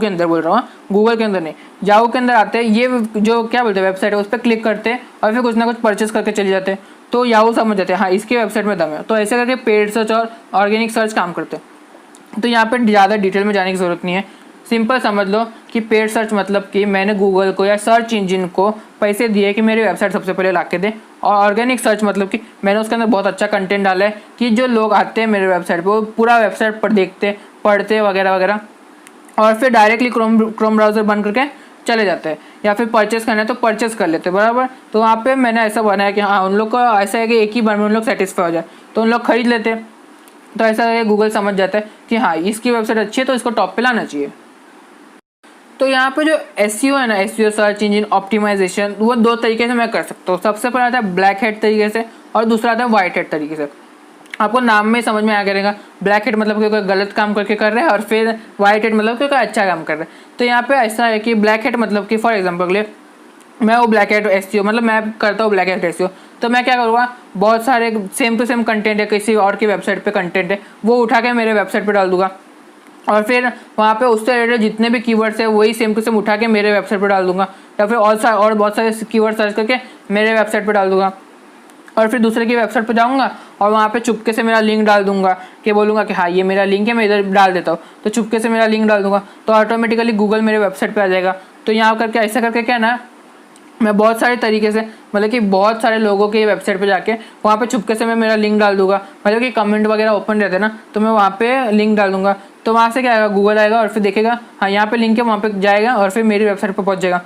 अंदर बोल रहा हूँ, गूगल के अंदर नहीं, याहू के अंदर आते हैं, ये जो क्या बोलते हैं वेबसाइट है उस पर क्लिक करते हैं और फिर कुछ ना कुछ परचेस करके चले जाते हैं। तो याहू समझ जाते हैं हाँ इसकी वेबसाइट में दम है। तो ऐसे करके पेड सर्च और ऑर्गेनिक सर्च काम करते हैं। तो यहाँ पर ज़्यादा डिटेल में जाने की ज़रूरत नहीं है, सिंपल समझ लो कि पेड सर्च मतलब कि मैंने गूगल को या सर्च इंजन को पैसे दिए कि मेरी वेबसाइट सबसे पहले ला के दे। और ऑर्गेनिक सर्च मतलब कि मैंने उसके अंदर बहुत अच्छा कंटेंट डाला है कि जो लोग आते हैं मेरे वेबसाइट पर वो पूरा वेबसाइट पर देखते पढ़ते वगैरह वगैरह, और फिर डायरेक्टली क्रोम ब्राउज़र बंद करके चले जाते हैं, या फिर परचेस करना है तो परचेस कर लेते हैं बराबर। तो वहाँ पे मैंने ऐसा बनाया कि हाँ उन लोग को ऐसा है कि एक ही बार में उन लोग सेटिस्फाई हो जाए तो उन लोग खरीद लेते हैं। तो ऐसा करके गूगल समझ जाता है कि हाँ इसकी वेबसाइट अच्छी है तो इसको टॉप पे लाना चाहिए। तो यहाँ पे जो एसईओ है ना, एसईओ सर्च इंजन ऑप्टिमाइजेशन, वो दो तरीके से मैं कर सकता हूँ। सबसे पहला आता है ब्लैक हैट तरीके से और दूसरा आता है वाइट हैट तरीके से। आपको नाम में समझ में आ करेगा, ब्लैक हैट मतलब कि कोई गलत काम करके कर रहा है और फिर वाइट हैट मतलब कि कोई अच्छा काम कर रहा है। तो यहाँ पे ऐसा है कि ब्लैक हैट मतलब कि फॉर एग्जांपल के लिए मैं वो ब्लैक हैट एसईओ मतलब मैं करता हूँ ब्लैक हैट एसईओ, तो मैं क्या करूँगा बहुत सारे सेम टू सेम कंटेंट है किसी और की वेबसाइट पे कंटेंट है वो उठा के मेरे वेबसाइट पे डाल दूंगा, और फिर वहाँ पे उससे रिलेटेड जितने भी कीवर्ड्स है वही सेम टू सेम उठा के मेरे वेबसाइट पे डाल दूंगा, या फिर और बहुत सारे कीवर्ड सर्च करके मेरे वेबसाइट पे डाल दूंगा। और फिर दूसरे की वेबसाइट पर जाऊँगा और वहाँ पे चुपके से मेरा लिंक डाल दूंगा कि बोलूँगा कि हाँ ये मेरा लिंक है, मैं इधर डाल देता हूँ, तो चुपके से मेरा लिंक डाल दूंगा तो ऑटोमेटिकली गूगल मेरे वेबसाइट पे आ जाएगा। तो यहाँ करके ऐसा करके क्या ना, मैं बहुत सारे तरीके से मतलब कि बहुत सारे लोगों की वेबसाइट पे जाके वहाँ पे चुपके से मैं मेरा लिंक डाल दूंगा। मतलब कि कमेंट वगैरह ओपन रहते हैं ना, तो मैं वहाँ पे लिंक डाल दूंगा, तो वहाँ से क्या आएगा, गूगल आएगा और फिर देखेगा हाँ यहाँ पे लिंक है, वहाँ पे जाएगा और फिर मेरी वेबसाइट पर पहुँच जाएगा।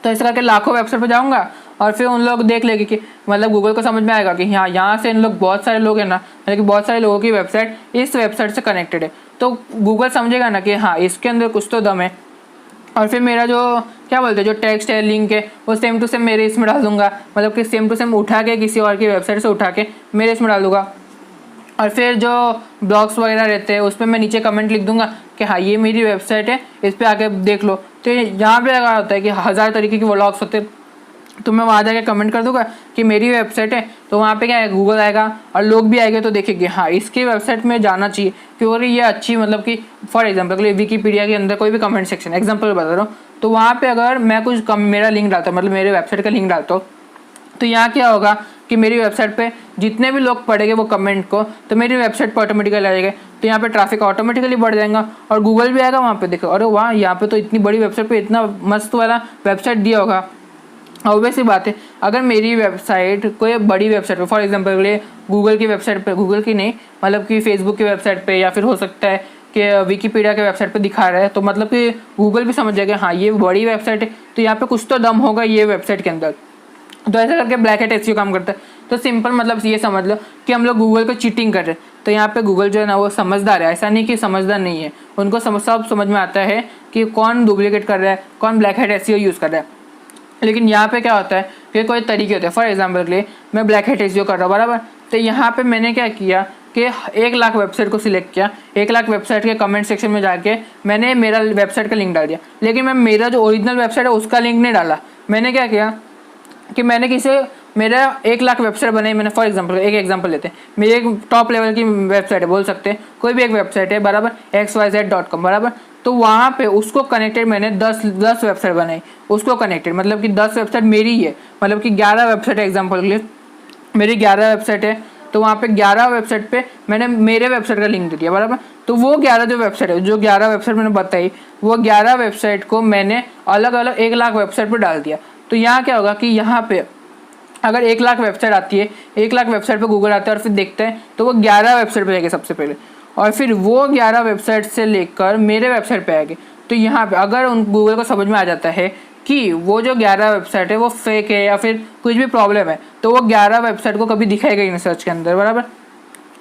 तो इस करके लाखों वेबसाइट पर जाऊँगा और फिर उन लोग देख लेंगे कि मतलब गूगल को समझ में आएगा कि हाँ यहाँ से इन लोग बहुत सारे लोग हैं ना, मतलब कि बहुत सारे लोगों की वेबसाइट इस वेबसाइट से कनेक्टेड है, तो गूगल समझेगा ना कि हाँ इसके अंदर कुछ तो दम है। और फिर मेरा जो क्या बोलते हैं जो टेक्स्ट है, लिंक है, वो सेम टू सेम मेरे इसमें डाल दूंगा, मतलब कि सेम टू सेम उठा के किसी और की वेबसाइट से उठा के मेरे इसमें डाल दूंगा। और फिर जो ब्लॉग्स वगैरह रहते हैं उस पर मैं नीचे कमेंट लिख दूंगा कि हाँ ये मेरी वेबसाइट है, इस पर आके देख लो। तो यहाँ पे क्या होता है कि 1000 तरीके के व्लॉग्स होते हैं, तो मैं वहाँ जाके कमेंट कर दूंगा कि मेरी वेबसाइट है, तो वहाँ पे क्या है, गूगल आएगा और लोग भी आएंगे तो देखेंगे हाँ इसकी वेबसाइट में जाना चाहिए क्योंकि ये अच्छी, मतलब कि फॉर एग्जांपल विकीपीडिया के अंदर कोई भी कमेंट सेक्शन, एग्जांपल बता रहा हूँ, तो वहाँ पे अगर मैं कुछ मेरा लिंक डालता हूँ, मतलब मेरे वेबसाइट का लिंक डालता हूँ, तो यहाँ क्या होगा कि मेरी वेबसाइट पे जितने भी लोग पढ़ेंगे वो कमेंट को, तो मेरी वेबसाइट पर ऑटोमेटिकली आ जाएगा, तो यहाँ पे ट्रैफिक ऑटोमेटिकली बढ़ जाएगा और गूगल भी आएगा वहाँ पे, देखो अरे वाह यहाँ पे तो इतनी बड़ी वेबसाइट पे इतना मस्त वाला वेबसाइट दिया होगा। ऑब्वियसली बात है, अगर मेरी वेबसाइट कोई बड़ी वेबसाइट पे, फॉर एग्जांपल के लिए गूगल की वेबसाइट पे, गूगल की नहीं मतलब कि फेसबुक की वेबसाइट पे, या फिर हो सकता है कि विकीपीडिया के वेबसाइट पे दिखा रहा है, तो मतलब कि गूगल भी समझ जाएगा हाँ ये बड़ी वेबसाइट है, तो यहाँ पे कुछ तो दम होगा ये वेबसाइट के अंदर। तो ऐसा करके ब्लैक हैट एसईओ काम करता है। तो सिंपल मतलब ये समझ लो कि हम लोग गूगल को चीटिंग कर रहे हैं, तो यहाँ पे गूगल जो है ना वो समझदार है, ऐसा नहीं कि समझदार नहीं है, उनको सब समझ में आता है कि कौन डुप्लीकेट कर रहा है, कौन ब्लैक हैट एसईओ यूज़ कर रहा है। लेकिन यहाँ पे क्या होता है कि कोई तरीके होते हैं, फॉर एग्जांपल के लिए मैं ब्लैक हैट एसईओ कर रहा हूँ बराबर, तो यहाँ पे मैंने क्या किया कि 1 लाख वेबसाइट को सिलेक्ट किया, 1 लाख वेबसाइट के कमेंट सेक्शन में जाके मैंने मेरा वेबसाइट का लिंक डाल दिया, लेकिन मैं मेरा जो ओरिजिनल वेबसाइट है उसका लिंक नहीं डाला। मैंने क्या किया कि मैंने मेरा 1 लाख वेबसाइट बनाई मैंने, फॉर एग्जांपल एक एग्जांपल लेते हैं, मेरी एक टॉप लेवल की वेबसाइट है, बोल सकते हैं कोई भी एक वेबसाइट है बराबर, xyz.com बराबर, तो वहाँ पे उसको कनेक्टेड मैंने 10 वेबसाइट बनाई, उसको कनेक्टेड मतलब कि 10 वेबसाइट मेरी ही है, मतलब कि 11 वेबसाइट है, एग्जांपल के लिए मेरी 11 वेबसाइट है, तो वहाँ पे 11 वेबसाइट पे मैंने मेरे वेबसाइट का लिंक दे दिया बराबर। तो वो 11 जो वेबसाइट है, जो 11 वेबसाइट मैंने बताई, वो 11 वेबसाइट को मैंने अलग अलग 1 लाख वेबसाइट पर डाल दिया। तो यहाँ क्या होगा कि यहाँ पे अगर 1 लाख वेबसाइट आती है, 1 लाख वेबसाइट पे गूगल आता है और फिर देखते हैं, तो वो 11 वेबसाइट पे जाएगी सबसे पहले, और फिर वो 11 वेबसाइट से लेकर मेरे वेबसाइट पे आएगी। तो यहाँ पे अगर उन गूगल को समझ में आ जाता है कि वो जो 11 वेबसाइट है वो फेक है या फिर कुछ भी प्रॉब्लम है, तो वो 11 वेबसाइट को कभी दिखाएगा ही नहीं सर्च के अंदर बराबर।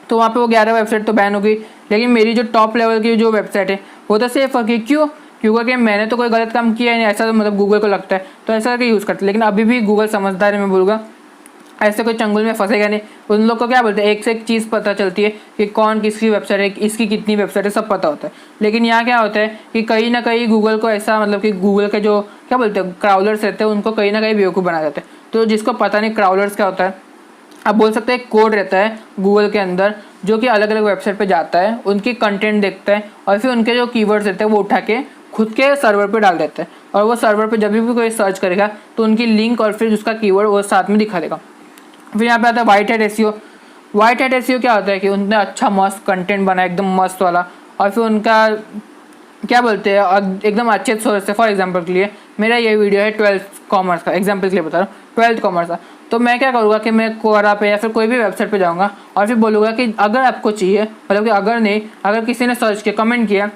तो वहाँ पे वो 11 वेबसाइट तो बैन हो गई, लेकिन मेरी जो टॉप लेवल की जो वेबसाइट है वो तो सेफ होगी। क्यों? क्योंकि मैंने तो कोई गलत काम किया है नहीं, ऐसा तो मतलब गूगल को लगता है, तो ऐसा करके यूज़ करते हैं। लेकिन अभी भी गूगल समझदार है, मैं बोलूँगा ऐसे कोई चंगुल में फंसेगा नहीं। उन लोग को क्या बोलते हैं, एक से एक चीज़ पता चलती है कि कौन किसकी वेबसाइट है, इसकी कितनी वेबसाइट है, सब पता होता है। लेकिन यहाँ क्या होता है कि कहीं ना कहीं गूगल को ऐसा मतलब कि गूगल के जो क्या बोलते हैं क्राउलर्स रहते हैं, उनको कहीं ना कहीं बेवकूफ़ बना जाते हैं। तो जिसको पता नहीं क्राउलर्स क्या होता है, आप बोल सकते हैं कोड रहता है गूगल के अंदर जो कि अलग अलग वेबसाइट पे जाता है, उनकी कंटेंट देखता है और फिर उनके जो कीवर्ड्स रहते हैं वो उठा के खुद के सर्वर पे डाल देते हैं, और वो सर्वर पे जब भी कोई सर्च करेगा तो उनकी लिंक और फिर उसका कीवर्ड वो साथ में दिखा देगा। फिर यहाँ पे आता है white hat SEO. White hat SEO क्या होता है कि उनने अच्छा मस्त कंटेंट बनाया एकदम मस्त वाला, और फिर उनका क्या बोलते हैं एकदम अच्छे सोर्स से। फॉर एग्जांपल के लिए मेरा ये वीडियो है 12th कॉमर्स का, एग्जांपल के लिए बता रहा हूँ 12th कॉमर्स का, तो मैं क्या करूँगा कि मैं कोरा पे या फिर कोई भी वेबसाइट पे जाऊँगा और फिर बोलूँगा कि अगर आपको चाहिए, मतलब कि अगर नहीं, अगर किसी ने सर्च किया, कमेंट किया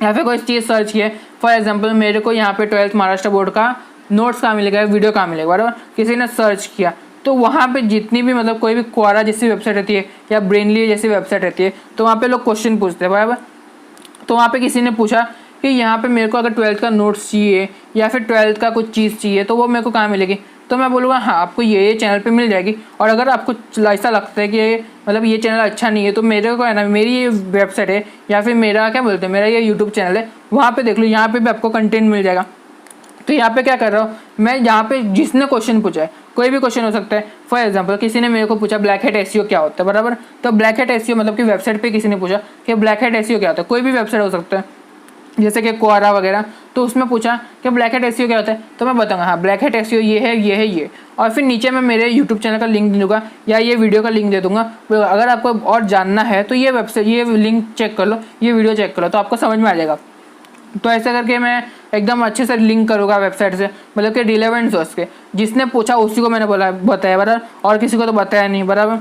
या फिर कोई चीज़ सर्च किया, फॉर एग्जांपल मेरे को यहाँ पे 12th महाराष्ट्र बोर्ड का नोट्स कहाँ मिलेगा, वीडियो कहाँ मिलेगा बराबर, किसी ने सर्च किया, तो वहाँ पे जितनी भी मतलब कोई भी क्वारा जैसी वेबसाइट रहती है या ब्रेनली जैसी वेबसाइट रहती है, तो वहाँ पे लोग क्वेश्चन पूछते हैं बराबर। तो वहाँ पे किसी ने पूछा कि यहाँ पे मेरे को अगर 12th का नोट्स चाहिए या फिर 12th का कुछ चीज़ चाहिए, तो वो मेरे को कहाँ मिलेगी, तो मैं बोलूँगा हाँ आपको ये चैनल पे मिल जाएगी। और अगर आपको ऐसा लगता है कि मतलब ये चैनल अच्छा नहीं है, तो मेरे को है ना, मेरी ये वेबसाइट है या फिर मेरा क्या बोलते हैं मेरा ये यूट्यूब चैनल है, वहाँ पे देख लो, यहाँ पे भी आपको कंटेंट मिल जाएगा। तो यहाँ पे क्या कर रहा हूँ मैं, यहाँ पे जिसने क्वेश्चन पूछा है, कोई भी क्वेश्चन हो सकता है। फॉर एग्जांपल किसी ने मेरे को पूछा ब्लैक हैट एसईओ क्या होता है बराबर, तो ब्लैक हैट एसईओ मतलब कि वेबसाइट पे किसी ने पूछा कि ब्लैक हैट एसईओ क्या होता है, कोई भी वेबसाइट हो सकता है जैसे कि क्वारा वगैरह, तो उसमें पूछा कि ब्लैक हैट एसईओ क्या होता है, तो मैं बताऊंगा हाँ ब्लैक हैट एसईओ ये है ये है ये, और फिर नीचे मैं मेरे यूट्यूब चैनल का लिंक दे दूँगा या ये वीडियो का लिंक दे दूँगा। अगर आपको और जानना है तो ये वेबसाइट ये लिंक चेक कर लो, ये वीडियो चेक कर लो, तो आपको समझ में आ जाएगा। तो ऐसा करके मैं एकदम अच्छे से लिंक करूँगा वेबसाइट से, मतलब कि रिलेवेंट सोर्स के, जिसने पूछा उसी को मैंने बताया बराबर, और किसी को तो बताया नहीं बराबर।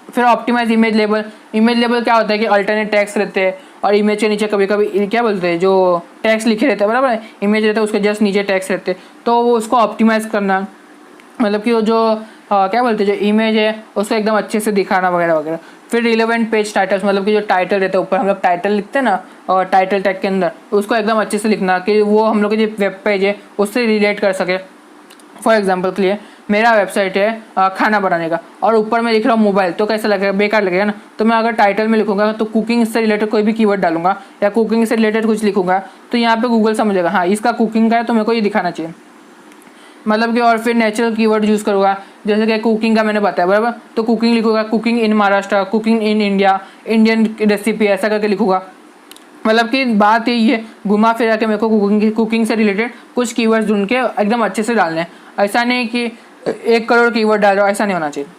फिर optimise image label. Image label क्या होता है कि अल्टरनेट टैग्स रहते हैं और इमेज के नीचे कभी कभी क्या बोलते हैं जो टैग्स लिखे रहते हैं बराबर, इमेज रहता है उसके जस्ट नीचे टैग्स रहते हैं, तो वो उसको ऑप्टिमाइज़ करना, मतलब कि वो जो क्या बोलते हैं जो इमेज है उसको एकदम अच्छे से दिखाना वगैरह वगैरह। फिर रिलेवेंट पेज टाइटल्स, मतलब कि जो टाइटल रहता है ऊपर हम लोग टाइटल लिखते हैं ना, और टाइटल टैग के अंदर उसको एकदम अच्छे से लिखना कि वो हम लोग के जो वेब पेज है उससे रिलेट कर सके। फॉर एग्जांपल के लिए मेरा वेबसाइट है खाना बनाने का, और ऊपर मैं लिख रहा हूँ मोबाइल, तो कैसा लगेगा, बेकार लगेगा ना। तो मैं अगर टाइटल में लिखूंगा तो कुकिंग से रिलेटेड कोई भी कीवर्ड डालूंगा या कुकिंग से रिलेटेड कुछ लिखूंगा, तो यहाँ पे गूगल समझेगा हाँ इसका कुकिंग का है तो मेरे को ये दिखाना चाहिए, मतलब कि। और फिर नेचुरल कीवर्ड यूज़ करूँगा, जैसे कि कुकिंग का मैंने बताया बराबर, तो कुकिंग लिखूंगा cooking in Maharashtra, cooking in India, Indian recipe, ऐसा करके लिखूंगा। मतलब कि बात यही है, घुमा फिरा के मेरे को कुकिंग से रिलेटेड कुछ कीवर्ड्स ढूंढ के एकदम अच्छे से डालने हैं। ऐसा नहीं कि 1 करोड़ कीवर्ड डाल रहा हो, ऐसा नहीं होना चाहिए।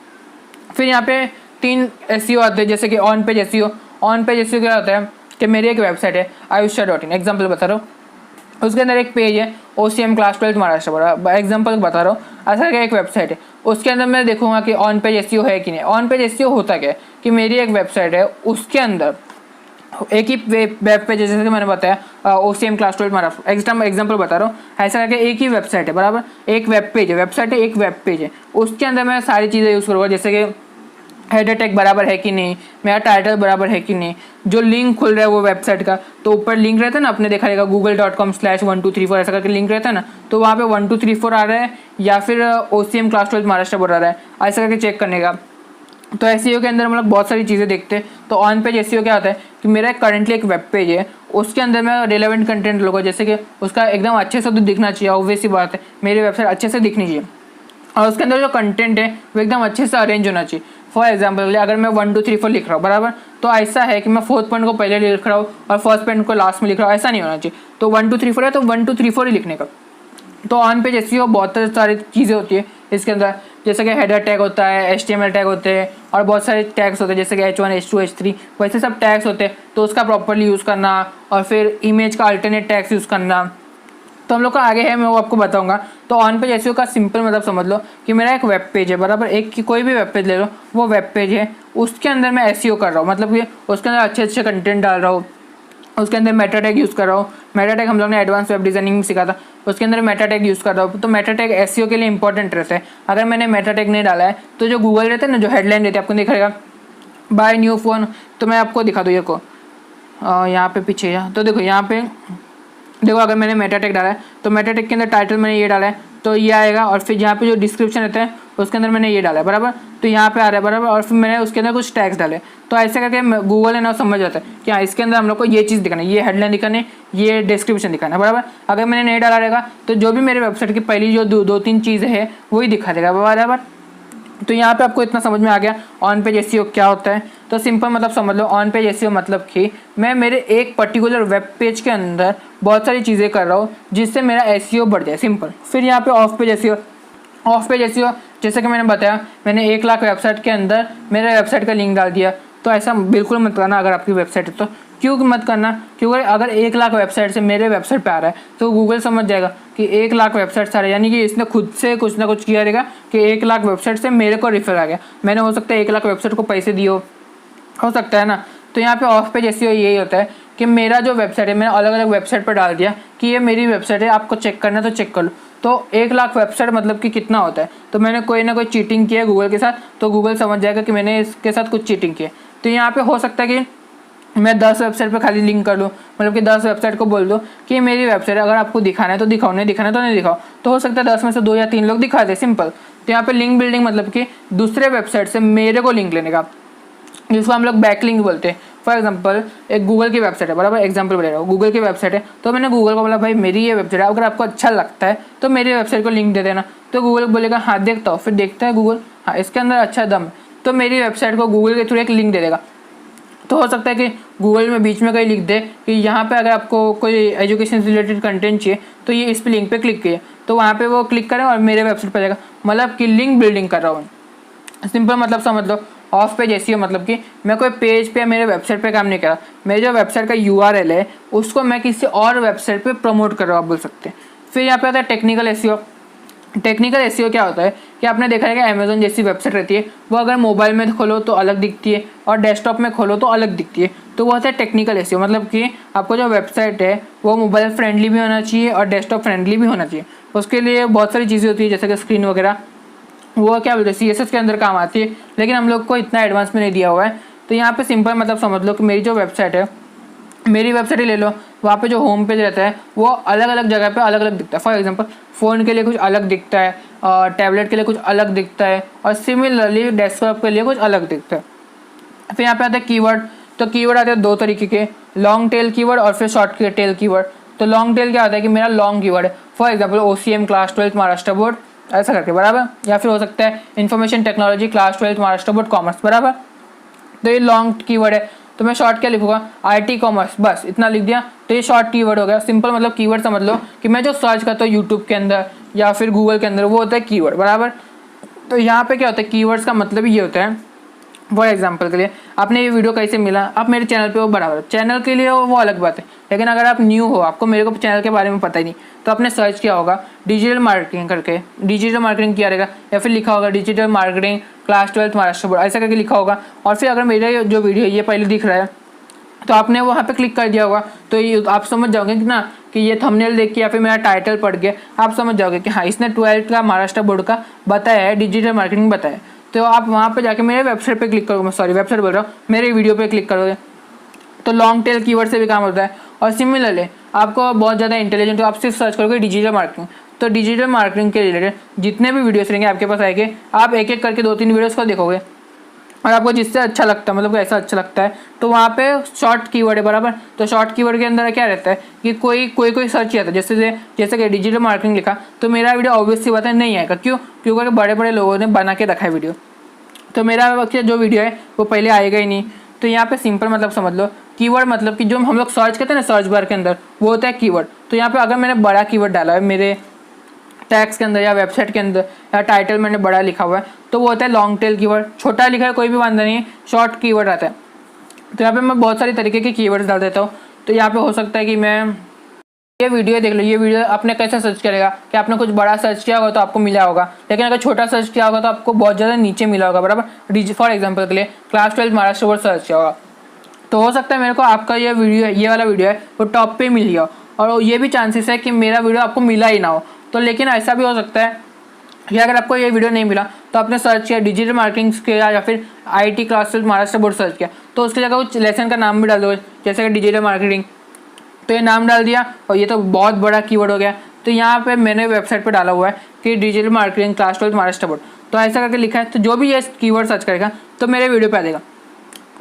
फिर यहाँ पे 3 एसईओ आते हैं, जैसे कि on page SEO. On page SEO क्या होता है कि मेरी एक वेबसाइट है ayushya.in, एग्जाम्पल बता रहा हूँ, उसके अंदर एक पेज है OCM क्लास 12 महाराष्ट्र बड़ा, एग्जाम्पल बता रहा हूँ। ऐसा क्या एक वेबसाइट है, उसके अंदर मैं देखूंगा कि ऑन पेज एसईओ है कि नहीं। ऑन पेज एसईओ होता क्या है कि मेरी एक वेबसाइट है उसके अंदर एक ही वेब पेज, जैसे कि मैंने बताया OCM क्लास 12 महाराष्ट्र, एग्जाम्पल बता रहा हूँ। ऐसा करके एक ही वेबसाइट है बराबर, एक वेब पेज है, वेबसाइट है एक वेब पेज है, उसके अंदर मैं सारी चीज़ें यूज़ करूँगा, जैसे कि हेडर टैग बराबर है कि नहीं, मेरा टाइटल बराबर है कि नहीं, जो लिंक खुल रहा है वो वेबसाइट का, तो ऊपर लिंक रहता है ना, आपने देखा रहेगा google.com/1234 ऐसा करके लिंक रहता है ना, तो वहाँ पे 1234 आ रहा है या फिर OCM क्लास 12 महाराष्ट्र बोल रहा है, ऐसा करके चेक करने का। तो एसईओ के अंदर मतलब बहुत सारी चीज़ें देखते हैं। तो ऑन पेज एसईओ क्या होता है कि मेरा करंटली एक वेब पेज है, उसके अंदर मैं रिलेवेंट कंटेंट लूँगा, जैसे कि उसका एकदम अच्छे से तो दिखना चाहिए, ऑब्वियस सी बात है, मेरी वेबसाइट अच्छे से दिखनी चाहिए, और उसके अंदर जो कंटेंट है वो एकदम अच्छे से अरेंज होना चाहिए। फॉर एग्जाम्पल अगर मैं 1 2 3 4 लिख रहा हूँ बराबर, तो ऐसा है कि मैं 4th पॉइंट को पहले लिख रहा हूँ और 1st पॉइंट को लास्ट में लिख रहा हूँ, ऐसा नहीं होना चाहिए। तो 1 2 3 4 है तो 1 2 3 4 ही लिखने का। तो ऑन पेज एसईओ बहुत सारी चीज़ें होती है इसके अंदर, जैसे कि हेडर टैग होता है, HTML टैग होते हैं, और बहुत सारे टैग्स होते हैं, जैसे कि H1 H2 H3 वैसे सब टैग्स होते हैं, तो उसका प्रॉपरली यूज़ करना, और फिर इमेज का अल्टरनेट टैग्स यूज़ करना। तो हम लोग का आगे है, मैं वो आपको बताऊंगा। तो ऑन पेज एसईओ का सिंपल मतलब समझ लो कि मेरा एक वेब पेज है बराबर, एक की कोई भी वेब पेज ले लो, वो वेब पेज है, उसके अंदर मैं एसईओ कर रहा हूँ, मतलब कि उसके अंदर अच्छे अच्छे कंटेंट डाल रहा हूँ, उसके अंदर मेटा टैग यूज़ कर रहा हूँ। मेटा टैग हम लोग ने एडवांस वेब डिज़ाइनिंग में सीखा था, उसके अंदर मेटा टैग यूज़ कर रहा हूँ। तो मेटा टैग एसईओ के लिए इंपॉर्टेंट रहता है। अगर मैंने मेटा टैग नहीं डाला है तो जो गूगल रहता है ना, जो हेडलाइन रहती है, आपको दिखाएगा बाय न्यू फ़ोन, तो मैं आपको दिखा दूँ ये को यहाँ पे पीछे यहाँ, तो देखो यहाँ पे देखो, अगर मैंने मेटा टैग डाला है तो मेटा टैग के अंदर टाइटल मैंने ये डाला है तो ये आएगा, और फिर यहाँ पे जो डिस्क्रिप्शन रहता है उसके अंदर मैंने ये डाला है बराबर, तो यहाँ पे आ रहा है बराबर, और फिर मैंने उसके अंदर कुछ टैग्स डाले। तो ऐसे करके गूगल है ना समझ जाता है कि हाँ इसके अंदर हम लोग को ये चीज़ दिखाना है, ये हेडलाइन दिखाना है, ये डिस्क्रिप्शन दिखाना है बराबर। अगर मैंने नहीं डाला रहेगा तो जो भी मेरे वेबसाइट की पहली जो 2-3 चीज़ें हैं वही दिखा देगा बराबर। तो यहाँ पे आपको इतना समझ में आ गया ऑन पेज एसईओ क्या होता है। तो सिंपल मतलब समझ लो, ऑन पेज एसईओ मतलब कि मैं मेरे एक पर्टिकुलर वेब पेज के अंदर बहुत सारी चीज़ें कर रहा हूँ जिससे मेरा एसईओ बढ़ जाए, सिंपल। फिर यहाँ पे of page SEO. Of page SEO जैसे कि मैंने बताया, मैंने 1 लाख वेबसाइट के अंदर मेरे वेबसाइट का लिंक डाल दिया, तो ऐसा बिल्कुल मत करना अगर आपकी वेबसाइट है तो। क्यों मत करना? क्योंकि अगर 1 लाख वेबसाइट से मेरे वेबसाइट पे आ रहा है तो गूगल समझ जाएगा कि 1 लाख वेबसाइट आ रहे हैं, यानी कि इसने खुद से कुछ ना कुछ किया रहेगा कि 1 लाख वेबसाइट से मेरे को रेफर आ गया। मैंने हो सकता है 1 लाख वेबसाइट को पैसे दिए हो सकता है ना। तो यहाँ पे ऑफ पेज एसईओ यही होता है कि मेरा जो वेबसाइट है मैंने अलग अलग वेबसाइट पर डाल दिया कि ये मेरी वेबसाइट है, आपको चेक करना है तो चेक कर लो। तो 1 लाख वेबसाइट मतलब कि कितना होता है, तो मैंने कोई ना कोई चीटिंग की है गूगल के साथ, तो गूगल समझ जाएगा कि मैंने इसके साथ कुछ चीटिंग की है। तो यहाँ पे हो सकता है कि मैं 10 वेबसाइट पे खाली लिंक कर लूँ, मतलब कि 10 वेबसाइट को बोल दो कि मेरी वेबसाइट अगर आपको दिखाना है तो दिखाओ, नहीं दिखाना है तो नहीं दिखाओ। तो हो सकता है 10 में से 2 या 3 लोग दिखा दे, सिंपल। तो यहाँ पे लिंक बिल्डिंग मतलब कि दूसरे वेबसाइट से मेरे को लिंक लेने का, जिसको हम लोग बैकलिंक बोलते हैं। फॉर एग्जांपल एक गूगल की वेबसाइट है बराबर, एग्जांपल बता रहा हूँ, गूगल की वेबसाइट है, तो मैंने गूगल को बोला भाई मेरी ये वेबसाइट है, अगर आपको अच्छा लगता है तो मेरी वेबसाइट को लिंक दे देना। तो गूगल बोलेगा हाँ देखता हूँ, फिर देखता है गूगल हाँ इसके अंदर अच्छा दम, तो मेरी वेबसाइट को गूगल के थ्रू एक लिंक दे देगा। तो हो सकता है कि गूगल में बीच में कहीं लिख दे कि यहाँ पे अगर आपको कोई एजुकेशन से रिलेटेड कंटेंट चाहिए तो ये इस लिंक पे क्लिक किए, तो वहाँ पे वो क्लिक करें और मेरे वेबसाइट पर जाएगा। मतलब कि लिंक बिल्डिंग कर रहा हूँ। सिंपल मतलब समझ लो, ऑफ पेज एसईओ मतलब कि मैं कोई पेज पे मेरे वेबसाइट पे काम नहीं कर रहा, मेरे जो वेबसाइट का यूआरएल है उसको मैं किसी और वेबसाइट पे प्रमोट कर रहा हूँ, आप बोल सकते हैं। फिर यहाँ पे आता है टेक्निकल एसईओ। टेक्निकल एसईओ क्या होता है कि आपने देखा है कि अमेजोन जैसी वेबसाइट रहती है वो अगर मोबाइल में खोलो तो अलग दिखती है और डेस्कटॉप में खोलो तो अलग दिखती है, तो वो होता है टेक्निकल एसईओ। मतलब कि आपको जो वेबसाइट है वो मोबाइल फ्रेंडली भी होना चाहिए और डेस्कटॉप फ्रेंडली भी होना चाहिए। उसके लिए बहुत सारी चीज़ें होती है जैसे कि स्क्रीन वगैरह, वो क्या बोलते हैं CSS के अंदर काम आती है, लेकिन हम लोग को इतना एडवांस में नहीं दिया हुआ है। तो यहाँ पे सिंपल मतलब समझ लो कि मेरी जो वेबसाइट है, मेरी वेबसाइट ही ले लो, वहाँ पे जो होम पेज रहता है वो अलग अलग जगह पे अलग अलग दिखता है। फॉर एग्जांपल फ़ोन के लिए कुछ अलग दिखता है और टैबलेट के लिए कुछ अलग दिखता है और सिमिलरली डेस्कटॉप के लिए कुछ अलग दिखता है। फिर यहाँ पे आता है कीवर्ड। तो कीवर्ड आते हैं दो तरीके के, लॉन्ग टेल कीवर्ड और फिर शॉर्ट टेल कीवर्ड। तो लॉन्ग टेल क्या होता है कि मेरा लॉन्ग कीवर्ड है, for example OCM class 12 Maharashtra board ऐसा करके, बराबर। या फिर हो सकता है information technology class 12 Maharashtra board commerce, बराबर। तो ये लॉन्ग कीवर्ड है। तो मैं शॉर्ट क्या लिखूंगा, IT कॉमर्स, बस इतना लिख दिया तो ये शॉर्ट कीवर्ड हो गया। सिंपल मतलब कीवर्ड समझ लो कि मैं जो सर्च करता हूँ यूट्यूब के अंदर या फिर गूगल के अंदर वो होता है कीवर्ड, बराबर। तो यहाँ पे क्या होता है, कीवर्ड्स का मतलब ये होता है, फॉर एग्जाम्पल के लिए आपने ये वीडियो कैसे मिला, आप मेरे चैनल पे हो, बराबर। चैनल के लिए वो अलग बात है, लेकिन अगर आप न्यू हो, आपको मेरे को चैनल के बारे में पता ही नहीं, तो आपने सर्च किया होगा डिजिटल मार्केटिंग करके, डिजिटल मार्केटिंग किया रहेगा या फिर लिखा होगा digital marketing class 12 Maharashtra board ऐसा करके लिखा होगा। और फिर अगर मेरा जो वीडियो ये पहले दिख रहा है तो आपने वहाँ पे क्लिक कर दिया होगा, तो ये आप समझ जाओगे कि ना कि ये थंबनेल देख के या फिर मेरा टाइटल पढ़ के आप समझ जाओगे कि हाँ इसने 12th का महाराष्ट्र बोर्ड का बताया है, डिजिटल मार्केटिंग बताया। तो आप वहाँ पे जाके मेरे वेबसाइट पे क्लिक करोगे, सॉरी वेबसाइट बोल रहा हूँ, मेरे वीडियो पे क्लिक करोगे। तो लॉन्ग टेल कीवर्ड से भी काम होता है। और सिमिलरली आपको बहुत ज़्यादा इंटेलिजेंट हो, आप सिर्फ सर्च करोगे डिजिटल मार्केटिंग, तो डिजिटल मार्केटिंग के रिलेटेड जितने भी वीडियोस रहेंगे आपके पास आएंगे, आप एक एक करके 2-3 वीडियोस को देखोगे और आपको जिससे अच्छा लगता है, मतलब ऐसा अच्छा लगता है, तो वहाँ पे शॉर्ट कीवर्ड है, बराबर। तो शॉर्ट कीवर्ड के अंदर क्या रहता है कि कोई सर्च किया था, जैसे कि डिजिटल मार्केटिंग लिखा, तो मेरा वीडियो ऑब्वियस सी बात है नहीं आएगा। क्यों? क्योंकि बड़े बड़े लोगों ने बना के रखा है वीडियो, तो मेरा जो वीडियो है वो पहले आएगा ही नहीं। तो यहाँ पे सिंपल मतलब समझ लो, कीवर्ड मतलब कि जो हम लोग सर्च करते हैं ना सर्च बार के अंदर, वो होता है कीवर्ड। तो यहाँ पे अगर मैंने बड़ा कीवर्ड डाला है मेरे टैग्स के अंदर या वेबसाइट के अंदर या टाइटल मैंने बड़ा लिखा हुआ है, तो वो होता है लॉन्ग टेल कीवर्ड। छोटा लिखा है कोई भी वांधा नहीं है, शॉर्ट कीवर्ड आता है। तो यहाँ पे मैं बहुत सारी तरीके के कीवर्ड्स डाल देता हूँ। तो यहाँ पे हो सकता है कि मैं ये वीडियो देख लो, ये वीडियो आपने कैसे सर्च करेगा कि आपने कुछ बड़ा सर्च किया होगा तो आपको मिला होगा, लेकिन अगर छोटा सर्च किया होगा तो आपको बहुत ज़्यादा नीचे मिला होगा, बराबर। फॉर एग्जाम्पल के लिए क्लास 12 महाराष्ट्र बोर्ड सर्च किया होगा, तो हो सकता है मेरे को आपका ये वीडियो ये वाला वीडियो है वो टॉप पे मिल गया, और ये भी चांसेस है कि मेरा वीडियो आपको मिला ही ना हो। तो लेकिन ऐसा भी हो सकता है कि अगर आपको ये वीडियो नहीं मिला तो आपने सर्च किया डिजिटल मार्केटिंग किया या फिर IT class 12 Maharashtra board search किया, तो उसकी जगह कुछ लेसन का नाम भी डाल दो, जैसे कि डिजिटल मार्केटिंग, तो ये नाम डाल दिया और ये तो बहुत बड़ा कीवर्ड हो गया। तो यहाँ पे मैंने वेबसाइट पे डाला हुआ है कि digital marketing class 12 Maharashtra board, तो ऐसा करके लिखा है। तो जो भी ये कीवर्ड सर्च करेगा तो मेरे वीडियो पे आ जाएगा।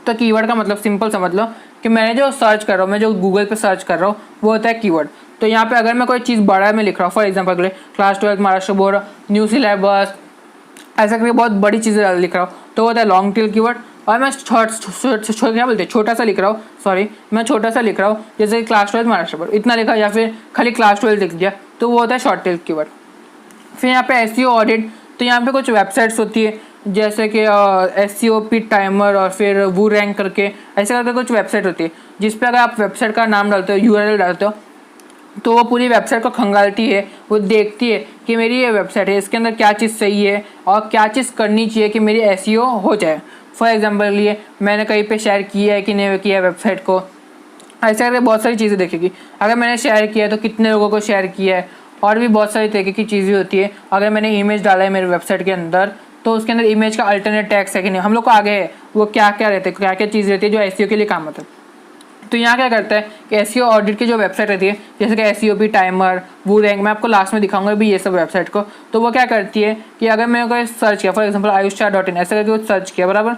तो कीवर्ड का मतलब सिंपल समझ लो कि मैंने जो सर्च कर रहा हूँ, मैं जो गूगल पे सर्च कर रहा हूँ वो होता है कीवर्ड। तो यहाँ पे अगर मैं कोई चीज़ बड़ा में लिख रहा हूँ, फॉर एग्जाम्पल के लिए class 12 Maharashtra board new syllabus ऐसा करके बहुत बड़ी चीज़ें लिख रहा हूँ, तो वो होता है लॉन्ग टेल कीवर्ड। और मैं क्या बोलते हैं छोटा सा लिख रहा हूँ, सॉरी मैं छोटा सा लिख रहा हूँ, जैसे कि क्लास 12 महाराष्ट्र बोर्ड इतना लिखा, या फिर खाली क्लास 12 लिख दिया, तो वो होता है शॉर्ट टेल कीवर्ड। फिर यहाँ पे SEO ऑडिट, तो यहाँ पे कुछ वेबसाइट्स होती है जैसे कि SEO पिट टाइमर और फिर वो रैंक करके ऐसे करके कुछ वेबसाइट होती है, जिस पे अगर आप वेबसाइट का नाम डालते हो, URL डालते हो, तो वो पूरी वेबसाइट को खंगालती है, वो देखती है कि मेरी ये वेबसाइट है, इसके अंदर क्या चीज़ सही है और क्या चीज़ करनी चाहिए कि मेरी SEO हो जाए। फॉर एग्जांपल के लिए मैंने कहीं पे शेयर किया है कि नहीं किया है वेबसाइट को, ऐसे करके बहुत सारी चीज़ें देखेगी। अगर मैंने शेयर किया है तो कितने लोगों को शेयर किया है, और भी बहुत सारी तरीके की चीज़ें होती है। अगर मैंने इमेज डाला है मेरे वेबसाइट के अंदर, तो उसके अंदर इमेज का अल्टरनेट टैग्स है कि नहीं, हम लोग को आगे है वो क्या क्या रहते हैं, क्या क्या चीज़ रहती है जो SEO के लिए काम आता है। तो यहाँ क्या करता है कि SEO ऑडिट की जो वेबसाइट रहती है, जैसे कि SEO पिट टाइमर, वो रैंक, मैं आपको लास्ट में दिखाऊंगा भी ये सब वेबसाइट को। तो वो क्या करती है कि अगर मैंने कोई सर्च किया, फॉर एग्जाम्पल ayushchat.in ऐसा करके कुछ सर्च किया, बराबर,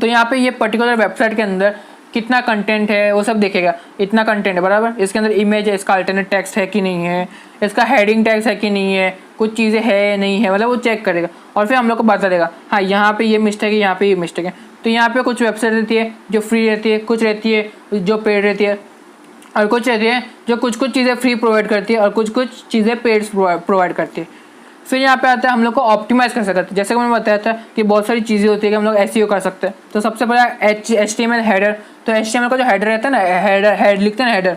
तो यहाँ पे ये पर्टिकुलर वेबसाइट के अंदर कितना कंटेंट है वो सब देखेगा। इतना कंटेंट है, बराबर, इसके अंदर इमेज है, इसका अल्टरनेट टेक्स्ट है कि नहीं है, इसका हेडिंग टैग्स है कि नहीं है, कुछ चीज़ें है नहीं है, मतलब वो चेक करेगा और फिर हम लोग को बता देगा हाँ यहाँ पे ये मिस्टेक है, यहाँ पे ये मिस्टेक है। तो यहाँ पे कुछ वेबसाइट रहती है जो फ्री रहती है, कुछ रहती है जो पेड रहती है, और कुछ रहती है जो कुछ चीज़ें फ्री प्रोवाइड करती है और कुछ चीज़ें पेड प्रोवाइड करती है। फिर यहाँ पे आता है हम लोग को ऑप्टिमाइज़ कर सकते हैं। जैसे कि मैंने बताया था कि बहुत सारी चीज़ें होती है कि हम लोग एसईओ कर सकते हैं। तो सबसे पहला HTML हेडर। तो HTML का जो हेडर रहता है ना, हेड लिखते हैं ना हेडर,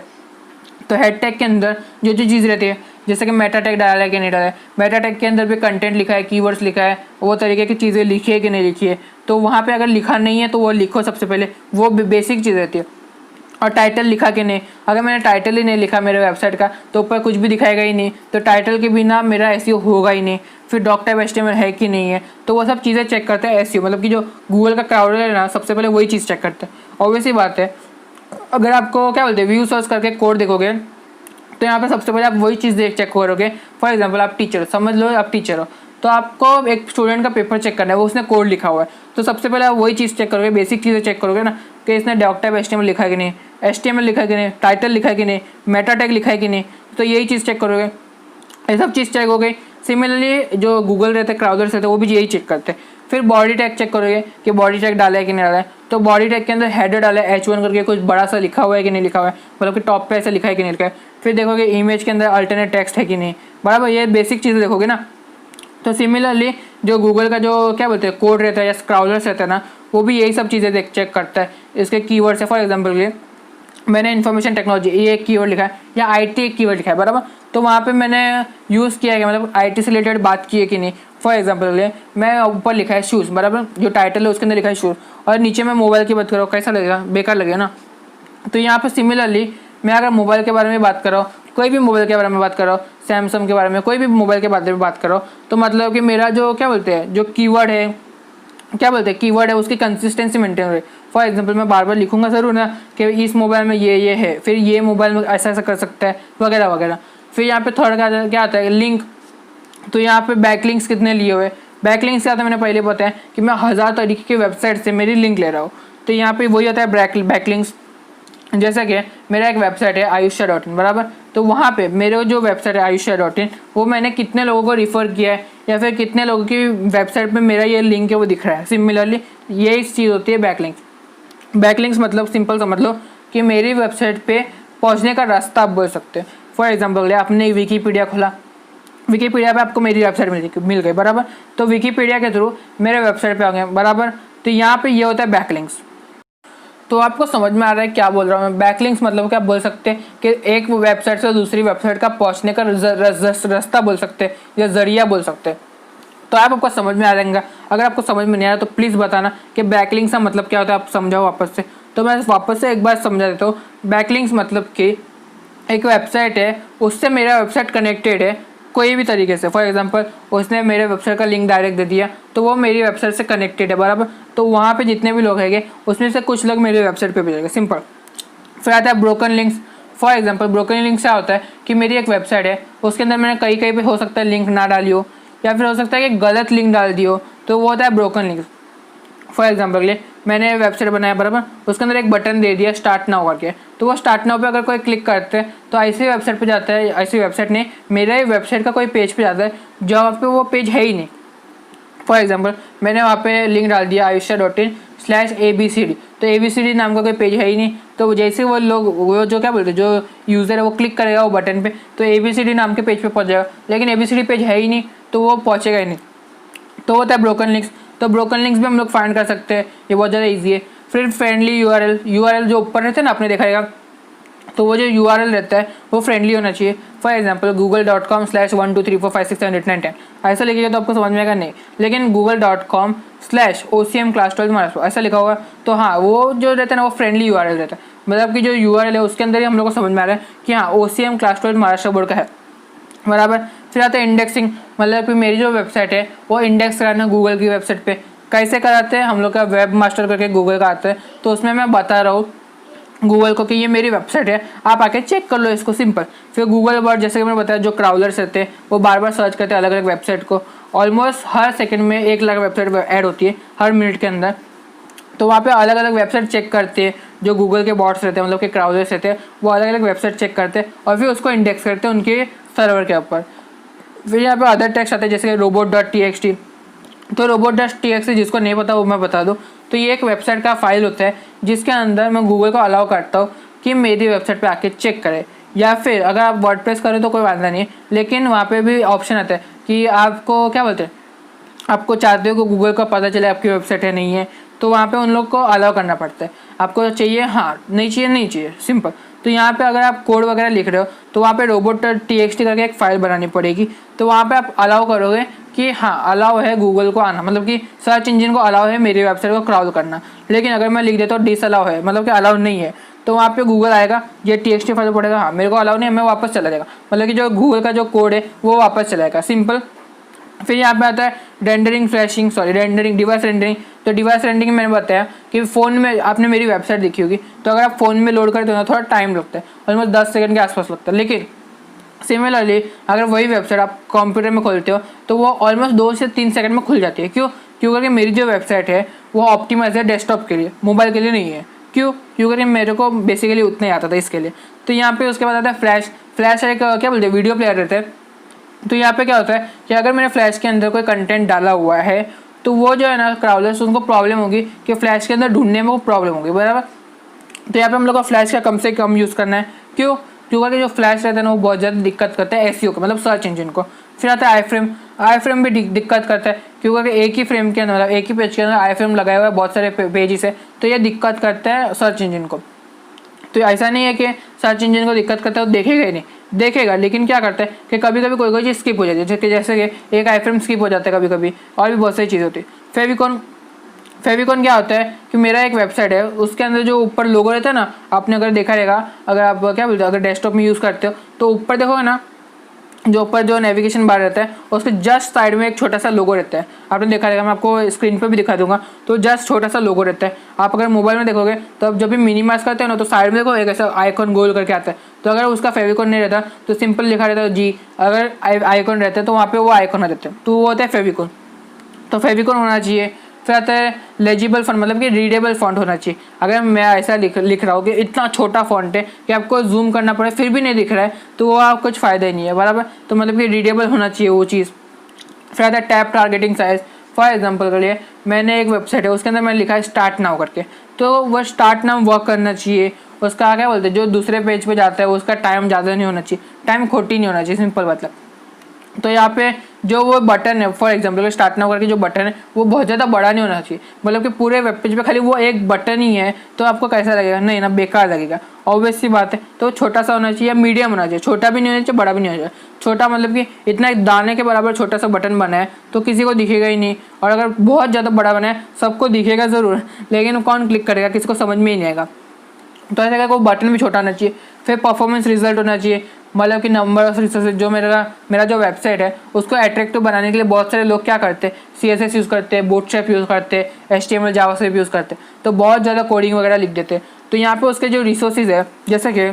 तो हेड टैग के अंदर जो चीज़ रहती है, जैसे कि मेटा टैग डाला है कि नहीं डाला है, मेटा टैग के अंदर भी कंटेंट लिखा है, कीवर्ड्स लिखा है, वो तरीके की चीज़ें लिखी है कि नहीं लिखी है। तो वहाँ पे अगर लिखा नहीं है तो वो लिखो सबसे पहले, वो बेसिक चीज़ रहती है। और टाइटल लिखा कि नहीं, अगर मैंने टाइटल ही नहीं लिखा मेरे वेबसाइट का तो ऊपर कुछ भी दिखाएगा ही नहीं, तो टाइटल के बिना मेरा एसईओ होगा ही नहीं। फिर डॉक टाइप HTML है कि नहीं है, तो वो सब चीज़ें चेक करते हैं एसईओ, मतलब कि जो गूगल का क्राउडर है ना, सबसे पहले वही चीज़ चेक करते हैं। ऑब्वियसली बात है, अगर आपको क्या बोलते हैं व्यू सर्च करके कोड देखोगे तो यहाँ पे सबसे पहले आप वही चीज़ चेक करोगे। फॉर एग्जांपल आप टीचर, समझ लो आप टीचर हो, तो आपको एक स्टूडेंट का पेपर चेक करना है, वो उसने कोड लिखा हुआ है, तो सबसे पहले आप वही चीज़ चेक करोगे, बेसिक चीज़ें चेक करोगे ना कि इसने डॉक टाइप HTML लिखा है कि नहीं, HTML लिखा है कि नहीं, टाइटल लिखा है कि नहीं, मेटा टैग लिखा है कि नहीं, तो यही चीज़ चेक करोगे। ये सब चीज़ चेक हो गई। सिमिलरली जो गूगल रहते हैं, क्राउडर्स रहते हैं, वो भी यही चेक करते हैं। फिर बॉडी टैग चेक करोगे कि बॉडी टैग डाला है कि नहीं डाला है, तो बॉडी टैग के अंदर हेडर डाला है H1 करके, कुछ बड़ा सा लिखा हुआ है कि नहीं लिखा हुआ है, मतलब कि टॉप पे ऐसा लिखा है कि नहीं लिखा है। फिर देखोगे इमेज के अंदर अल्टरनेट टेक्स्ट है कि नहीं, बराबर, ये बेसिक चीज़ें देखोगे ना। तो सिमिलरली जो गूगल का जो क्या बोलते हैं कोड रहता है या क्राउडर्स रहता है ना, वो भी यही सब चीज़ें चेक करता है। इसके कीवर्ड्स है, फॉर एग्जांपल के मैंने इन्फॉर्मेशन टेक्नोलॉजी ये एक कीवर्ड लिखा है या IT एक कीवर्ड लिखा है, बराबर, तो वहाँ पे मैंने यूज़ किया है, मतलब IT से रिलेटेड बात की है कि नहीं। फॉर एग्जांपल मैं ऊपर लिखा है शूज़, बराबर, जो टाइटल है उसके अंदर लिखा है शूज़, और नीचे मैं मोबाइल की बात कर रहा हूँ, कैसा लगेगा, बेकार लगेगा ना। तो यहाँ पे सिमिलरली मैं अगर मोबाइल के बारे में बात कर रहा हूँ, कोई भी मोबाइल के बारे में बात कर रहा हूँ, सैमसंग के बारे में, कोई भी मोबाइल के बारे में बात कर रहा हूँ, तो मतलब कि मेरा जो क्या बोलते हैं जो कीवर्ड है, क्या बोलते हैं कीवर्ड है, उसकी कंसिस्टेंसी मेंटेन हो रही है। फॉर एग्जांपल मैं बार बार लिखूंगा ज़रूर ना कि इस मोबाइल में ये है, फिर ये मोबाइल में ऐसा ऐसा कर सकता है, वगैरह वगैरह। फिर यहाँ पे थर्ड क्या आता है, लिंक। तो यहाँ पे बैकलिंक्स कितने लिए हुए, बैकलिंक्स क्या आता है मैंने पहले बताया कि मैं 1000 तरीके की वेबसाइट से मेरी लिंक ले रहा हूँ, तो यहाँ पे वही आता है बैकलिंक्स। जैसा कि मेरा एक वेबसाइट है ayushya.in, बराबर, तो वहाँ पे मेरे जो वेबसाइट है ayushya.in, वो मैंने कितने लोगों को रिफ़र किया है या फिर कितने लोगों की वेबसाइट पे मेरा ये लिंक है वो दिख रहा है। सिमिलरली यही चीज़ होती है बैकलिंक्स। बैकलिंक्स मतलब सिंपल समझ लो कि मेरी वेबसाइट पे पहुँचने का रास्ता आप बोल सकते हैं। फॉर एग्जाम्पल आपने विकीपीडिया खोला, विकीपीडिया पे आपको मेरी वेबसाइट मिल गई, बराबर, तो विकीपीडिया के थ्रू मेरे वेबसाइट पे आ गए, बराबर, तो यहाँ पे ये होता है बैकलिंक्स। तो आपको समझ में आ रहा है क्या बोल रहा हूँ मैं। बैकलिंक्स मतलब क्या बोल सकते हैं कि एक वेबसाइट से दूसरी वेबसाइट का पहुँचने का रास्ता बोल सकते हैं या जरिया बोल सकते हैं। तो आपको समझ में आ जाएगा। अगर आपको समझ में नहीं आया तो प्लीज़ बताना कि बैकलिंक्स का मतलब क्या होता है, आप समझाओ वापस से। तो मैं वापस से एक बार समझा देता हूँ। बैकलिंक्स मतलब कि एक वेबसाइट है, उससे मेरा वेबसाइट कनेक्टेड है कोई भी तरीके से। फॉर एग्जांपल उसने मेरे वेबसाइट का लिंक डायरेक्ट दे दिया तो वो मेरी वेबसाइट से कनेक्टेड है, बराबर, तो वहाँ पे जितने भी लोग हैंगे उसमें से कुछ लोग मेरी वेबसाइट पे भेजेंगे, सिंपल। फिर आता है broken links. For example broken links क्या होता है कि मेरी एक वेबसाइट है, उसके अंदर मैंने कहीं पे हो सकता है लिंक ना डाली हो या फिर हो सकता है कि गलत लिंक डाल दी हो, तो वो होता है ब्रोकन लिंक्स। फॉर एग्जाम्पल के लिए मैंने वेबसाइट बनाया, बराबर, उसके अंदर एक बटन दे दिया स्टार्ट नाउ करके, तो वो स्टार्ट नाउ पे अगर कोई क्लिक करते हैं तो ऐसी वेबसाइट पे जाता है, ऐसी वेबसाइट नहीं, मेरे वेबसाइट का कोई पेज पे जाता है जहाँ पे वो पेज है ही नहीं। फॉर एग्जाम्पल मैंने वहाँ पे लिंक डाल दिया ayushya.in/abcd, तो ABCD नाम का कोई पेज है ही नहीं, तो जैसे वो लोग वो जो क्या बोलते हैं जो यूज़र है वो क्लिक करेगा वो बटन पे तो ABCD नाम के पेज पे पहुँच जाएगा, लेकिन ABCD पेज है ही नहीं तो वो पहुँचेगा ही नहीं। तो होता है ब्रोकन लिंक्स। तो ब्रोकन लिंक्स भी हम लोग फाइंड कर सकते हैं, ये बहुत ज़्यादा ईजी है। फिर फ्रेंडली URL जो ऊपर रहते हैं ना, आपने देखा रहेगा, तो वो जो URL रहता है वो फ्रेंडली होना चाहिए। फॉर एग्जांपल google.com/12345678910 ऐसा लिखिएगा तो आपको समझ में आएगा नहीं, लेकिन google.com/OCM-class12 ऐसा लिखा होगा तो हाँ वो जो रहता है ना वो फ्रेंडली URL रहता है, मतलब कि जो URL है उसके अंदर ही हम लोग को समझ में आ रहा है कि हाँ OCM-class12 महाराष्ट्र बोर्ड का है, बराबर। फिर आता है इंडेक्सिंग, मतलब कि मेरी जो वेबसाइट है वो इंडेक्स कराना गूगल की वेबसाइट पे कैसे कराते हैं, हम लोग का वेब मास्टर करके गूगल का आता है, तो उसमें मैं बता रहा हूँ गूगल को कि ये मेरी वेबसाइट है, आप आके चेक कर लो इसको, सिंपल। फिर गूगल वर्ड, जैसे कि मैंने बताया, जो क्राउलर्स रहते हैं वो बार बार सर्च करते हैं अलग अलग वेबसाइट को, ऑलमोस्ट हर सेकंड में 1 लाख वेबसाइट ऐड होती है हर मिनट के अंदर, तो वहाँ पे अलग अलग वेबसाइट चेक करते हैं, जो गूगल के बॉट्स रहते हैं, मतलब कि क्राउलर्स रहते हैं, वो अलग अलग वेबसाइट चेक करते हैं और फिर उसको इंडेक्स करते हैं उनके सर्वर के ऊपर। फिर यहाँ पे अदर टेक्स्ट आते हैं जैसे robot.txt, तो robots.txt जिसको नहीं पता वो मैं बता दूँ, तो ये एक वेबसाइट का फाइल होता है जिसके अंदर मैं गूगल को अलाउ करता हूँ कि मेरी वेबसाइट पे आके चेक करे। या फिर अगर आप वर्डप्रेस करें तो कोई वादा नहीं है, लेकिन वहाँ पे भी ऑप्शन आता है कि आपको क्या बोलते हैं, आपको चाहते हो कि गूगल को पता चले आपकी वेबसाइट है नहीं है, तो वहाँ पे उन लोग को अलाउ करना पड़ता है। आपको चाहिए हाँ, नहीं चाहिए नहीं चाहिए, सिंपल। तो यहाँ पे अगर आप कोड वगैरह लिख रहे हो तो वहाँ पे robot.txt करके एक फ़ाइल बनानी पड़ेगी। तो वहाँ पे आप अलाउ करोगे कि हाँ अलाउ है गूगल को आना, मतलब कि सर्च इंजन को अलाउ है मेरी वेबसाइट को क्राउल करना। लेकिन अगर मैं लिख देता हूँ डिसअलाउ है, मतलब कि अलाउ नहीं है, तो वहाँ पे गूगल आएगा, ये txt फाइल पड़ेगा, हाँ मेरे को अलाउ नहीं है, मैं वापस चला जाएगा, मतलब कि जो गूगल का जो कोड है वो वापस चलाएगा, सिंपल। फिर यहाँ पे आता है रेंडरिंग डिवाइस रेंडरिंग। तो डिवाइस रेंडरिंग मैंने बताया कि फ़ोन में आपने मेरी वेबसाइट देखी होगी, तो अगर आप फ़ोन में लोड करते हो ना थोड़ा टाइम लगता है, ऑलमोस्ट 10 सेकंड के आसपास लगता है। लेकिन सिमिलरली अगर वही वेबसाइट आप कंप्यूटर में खोलते हो तो वो ऑलमोस्ट 2 से 3 सेकंड में खुल जाती है। क्योंकि मेरी जो वेबसाइट है वो ऑप्टिमाइज है डेस्कटॉप के लिए, मोबाइल के लिए नहीं है। क्योंकि मेरे को बेसिकली उतना ही आता था इसके लिए। तो यहाँ पे उसके बाद आता है फ्लैश एक क्या बोलते हैं वीडियो प्लेयर रहता है। तो यहाँ पे क्या होता है कि अगर मेरे फ्लैश के अंदर कोई कंटेंट डाला हुआ है तो वो जो है ना क्राउलर्स उनको प्रॉब्लम होगी कि फ्लैश के अंदर ढूंढने में वो प्रॉब्लम होगी, बराबर। तो यहाँ पे हम लोग को फ्लैश का कम से कम यूज़ करना है। क्योंकि जो फ्लैश रहता है ना वो बहुत ज़्यादा दिक्कत करता है एसईओ को, मतलब सर्च इंजन को। फिर आता है आई फ्रेम भी दिक्कत करता है, क्योंकि एक ही फ्रेम के अंदर मतलब एक ही पेज के अंदर आई फ्रेम लगाया हुआ है बहुत सारे पेजेस है, तो ये दिक्कत करता है सर्च इंजन को। तो ऐसा नहीं है कि सर्च इंजन को दिक्कत करता है तो देखेगा ही नहीं, देखेगा, लेकिन क्या करता है कि कभी कभी कोई चीज़ स्किप हो जाती है, जैसे कि एक आई फ्रेम स्किप हो जाता है कभी कभी, और भी बहुत सारी चीज़ होती है। फेविकॉन क्या होता है कि मेरा एक वेबसाइट है, उसके अंदर जो ऊपर लोगो रहता है ना, आपने अगर देखा रहेगा, अगर आप क्या बोलते हो अगर डेस्कटॉप में यूज़ करते हो तो ऊपर देखोगे ना, जो ऊपर जो नेविगेशन बार रहता है उसके जस्ट साइड में एक छोटा सा लोगो रहता है, आपने देखा रहेगा, मैं आपको स्क्रीन पर भी दिखा दूंगा। तो जस्ट छोटा सा लोगो रहता है। आप अगर मोबाइल में देखोगे तो अब जब भी मिनिमाइज करते हैं ना तो साइड में देखो एक ऐसा आइकॉन गोल करके आता है। तो अगर उसका फेविकॉन नहीं रहता तो सिंपल लिखा रहता है जी, अगर आइकॉन रहता है तो वहाँ पर वो आइकॉन आ जाता है, तो वो होता है फेविकॉन। तो फेविकॉन होना चाहिए। फिर आता है लेजिबल फॉन्ट, मतलब कि रीडेबल फॉन्ट होना चाहिए। अगर मैं ऐसा लिख रहा हूँ कि इतना छोटा फॉन्ट है कि आपको जूम करना पड़े फिर भी नहीं दिख रहा है, तो वो आप कुछ फ़ायदा ही नहीं है, बराबर। तो मतलब कि रीडेबल होना चाहिए वो चीज़। फिर आता है tab targeting size. For example के लिए मैंने एक वेबसाइट है उसके अंदर मैंने लिखा है स्टार्ट नाउ करके, तो वह स्टार्ट नाउ वर्क करना चाहिए। उसका क्या बोलते हैं जो दूसरे पेज पे जाता है उसका टाइम ज़्यादा नहीं होना चाहिए, टाइम खोटी नहीं होना चाहिए, सिंपल मतलब। तो यहाँ पे जो वो बटन है, फॉर एग्जांपल स्टार्ट नाउ करके जो बटन है वो बहुत ज़्यादा बड़ा नहीं होना चाहिए, मतलब कि पूरे वेब पेज पे खाली वो एक बटन ही है, तो आपको कैसा लगेगा, नहीं ना, बेकार लगेगा, ऑब्वियस सी बात है। तो छोटा सा होना चाहिए, मीडियम होना चाहिए, छोटा भी नहीं होना चाहिए बड़ा भी नहीं होना चाहिए। छोटा मतलब कि इतना एक दाने के बराबर छोटा सा बटन बना है तो किसी को दिखेगा ही नहीं, और अगर बहुत ज़्यादा बड़ा बना है सबको दिखेगा ज़रूर, लेकिन कौन क्लिक करेगा, किसी को समझ में ही नहीं आएगा। तो ऐसा कोई बटन भी छोटा होना चाहिए। फिर परफॉर्मेंस रिजल्ट होना चाहिए, मतलब कि नंबर ऑफ रिसोर्सेज, जो मेरा जो वेबसाइट है उसको अट्रैक्टिव बनाने के लिए बहुत सारे लोग क्या करते हैं, CSS यूज़ करते हैं, बूटस्ट्रैप यूज़ करते हैं, HTML जावास्क्रिप्ट यूज़ करते हैं, तो बहुत ज़्यादा कोडिंग वगैरह लिख देते हैं। तो यहाँ पे उसके जो रिसोर्सेज है, जैसे कि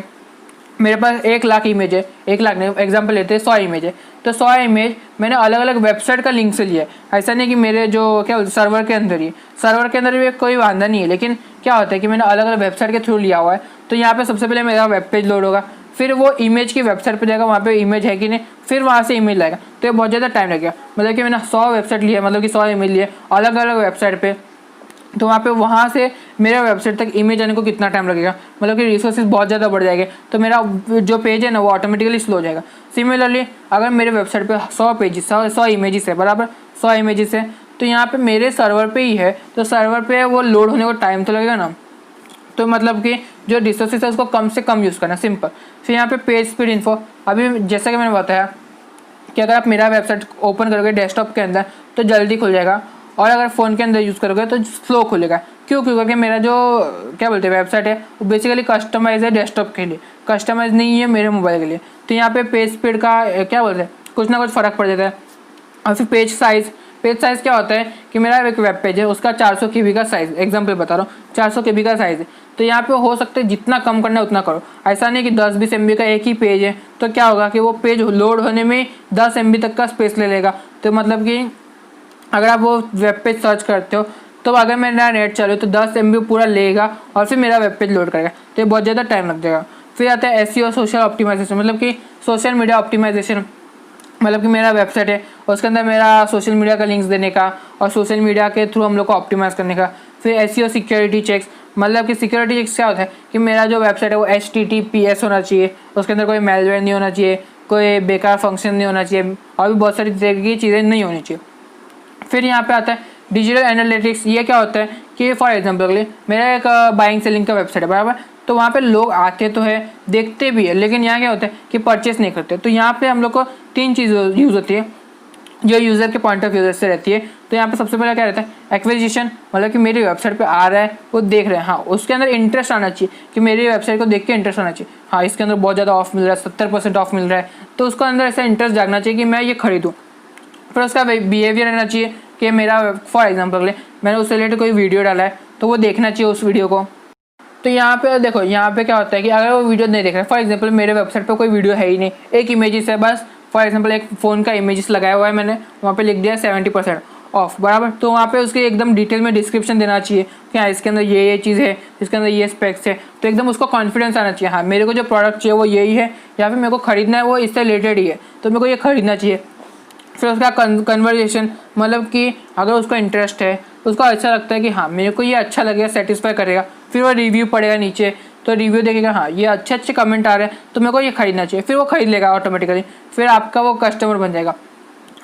मेरे पास 1 लाख इमेज है, 1 लाख नहीं, एग्जाम्पल लेते हैं 100 इमेज है, तो 100 इमेज मैंने अलग अलग वेबसाइट का लिंक से लिया है। ऐसा नहीं कि मेरे जो क्या बोलते सर्वर के अंदर ही, सर्वर के अंदर भी कोई वादा नहीं है, लेकिन क्या होता है कि मैंने अलग अलग वेबसाइट के थ्रू लिया हुआ है। तो यहाँ पे सबसे पहले मेरा वेब पेज लोड होगा, फिर वो इमेज की वेबसाइट पे जाएगा, वहाँ पे इमेज है कि नहीं, फिर वहाँ से इमेज लाएगा, तो ये बहुत ज़्यादा टाइम लगेगा। मतलब कि मैंने 100 वेबसाइट लिया, मतलब कि 100 इमेज लिए अलग अलग वेबसाइट पे, तो वहाँ से मेरे वेबसाइट तक इमेज आने को कितना टाइम लगेगा, मतलब कि रिसोर्सेज बहुत ज़्यादा बढ़ जाएंगे, तो मेरा जो पेज है ना वो ऑटोमेटिकली स्लो हो जाएगा। सिमिलरली अगर मेरे वेबसाइट पे 100 पेजेस 100 इमेजेस है, बराबर 100 इमेजेस है, तो यहाँ पे मेरे सर्वर पे ही है, तो सर्वर पे वो लोड होने को टाइम तो लगेगा ना, तो मतलब कि जो रिसोर्सेज है उसको कम से कम यूज़ करना, सिंपल। फिर यहाँ पे पेज स्पीड इन्फो, अभी जैसा कि मैंने बताया कि अगर आप मेरा वेबसाइट ओपन करोगे डेस्कटॉप के अंदर तो जल्दी खुल जाएगा, और अगर फ़ोन के अंदर यूज़ करोगे तो स्लो खुलेगा। क्योंकि मेरा जो क्या बोलते हैं वेबसाइट है वो बेसिकली कस्टमाइज है डेस्कटॉप के लिए, कस्टमाइज नहीं है मेरे मोबाइल के लिए। तो यहाँ पे पेज स्पीड का क्या बोलते हैं कुछ ना कुछ फ़र्क पड़ जाता है। और फिर पेज साइज़ क्या होता है कि मेरा एक वेब पेज है उसका 400 KB का साइज़, एग्जाम्पल बता रहा हूँ, 400 KB का साइज़ है, तो यहाँ पे हो सकता है जितना कम करना है उतना करो। ऐसा नहीं कि 10-20 MB का एक ही पेज है, तो क्या होगा कि वो पेज लोड होने में 10 MB तक का स्पेस ले लेगा। तो मतलब कि अगर आप वो वेब पेज सर्च करते हो तो अगर मेरा नेट चालू तो 10 MB पूरा लेगा और फिर मेरा वेब पेज लोड करेगा, तो ये बहुत ज़्यादा टाइम लग जाएगा। फिर आता है SEO सोशल ऑप्टिमाइजेशन, मतलब कि सोशल मीडिया ऑप्टिमाइजेशन। मतलब कि मेरा वेबसाइट है उसके अंदर मेरा सोशल मीडिया का लिंक्स देने का और सोशल मीडिया के थ्रू हम लोग को ऑप्टिमाइज़ करने का। फिर एसईओ सिक्योरिटी चेक्स, मतलब कि सिक्योरिटी चेक्स क्या होता है कि मेरा जो वेबसाइट है वो HTTPS होना चाहिए, उसके अंदर कोई मेलवेयर नहीं होना चाहिए, कोई बेकार फंक्शन नहीं होना चाहिए और भी बहुत सारी तरह की चीज़ें नहीं होनी चाहिए। फिर यहाँ पे आता है डिजिटल एनालिटिक्स। ये क्या होता है कि फॉर एग्जांपल के लिए मेरा एक बाइंग सेलिंग का वेबसाइट है बराबर, तो वहाँ पे लोग आते तो है देखते भी है, लेकिन यहाँ क्या होता है कि परचेस नहीं करते। तो यहाँ पे हम लोग को 3 चीज़ यूज़ होती है जो यूज़र के पॉइंट ऑफ व्यू से रहती है। तो यहाँ पे सबसे पहले क्या रहता है एक्विजिशन, मतलब कि मेरी वेबसाइट पे आ रहा है वो देख रहे हैं, हाँ उसके अंदर इंटरेस्ट आना चाहिए कि मेरी वेबसाइट को देख के इंटरेस्ट आना चाहिए, हाँ इसके अंदर बहुत ज़्यादा ऑफ मिल रहा है, 70% ऑफ मिल रहा है, तो उसको अंदर ऐसा इंटरेस्ट जागना चाहिए कि मैं ये खरीदूँ। फिर उसका बिहेवियर रहना चाहिए कि मेरा फॉर एग्जाम्पल ले मैंने उससे रिलेटेड कोई वीडियो डाला है तो वो देखना चाहिए उस वीडियो को। तो यहाँ पे देखो यहाँ पे क्या होता है कि अगर वो वीडियो नहीं देख रहा है, फॉर एग्जांपल मेरे वेबसाइट पे कोई वीडियो है ही नहीं, एक इमेजेस है बस, फॉर एग्जांपल एक फ़ोन का इमेजेस लगाया हुआ है मैंने, वहाँ पे लिख दिया 70% ऑफ बराबर, तो वहाँ पे उसके एकदम डिटेल में डिस्क्रिप्शन देना चाहिए कि हाँ इसके अंदर ये चीज़ है, इसके अंदर ये स्पेक्स है, तो एकदम उसको कॉन्फिडेंस आना चाहिए, हाँ मेरे को जो प्रोडक्ट चाहिए वो यही है या फिर मेरे को खरीदना है वो इससे रिलेटेड ही है तो मेरे को ये खरीदना चाहिए। फिर उसका कन्वर्जेशन, मतलब कि अगर उसको इंटरेस्ट है, उसको अच्छा लगता है कि हाँ मेरे को ये अच्छा लगेगा, सेटिस्फाई करेगा, फिर वो रिव्यू पड़ेगा नीचे, तो रिव्यू देखेगा हाँ ये अच्छे कमेंट आ रहे हैं तो मेरे को ये खरीदना चाहिए, फिर वो खरीद लेगा ऑटोमेटिकली, फिर आपका वो कस्टमर बन जाएगा।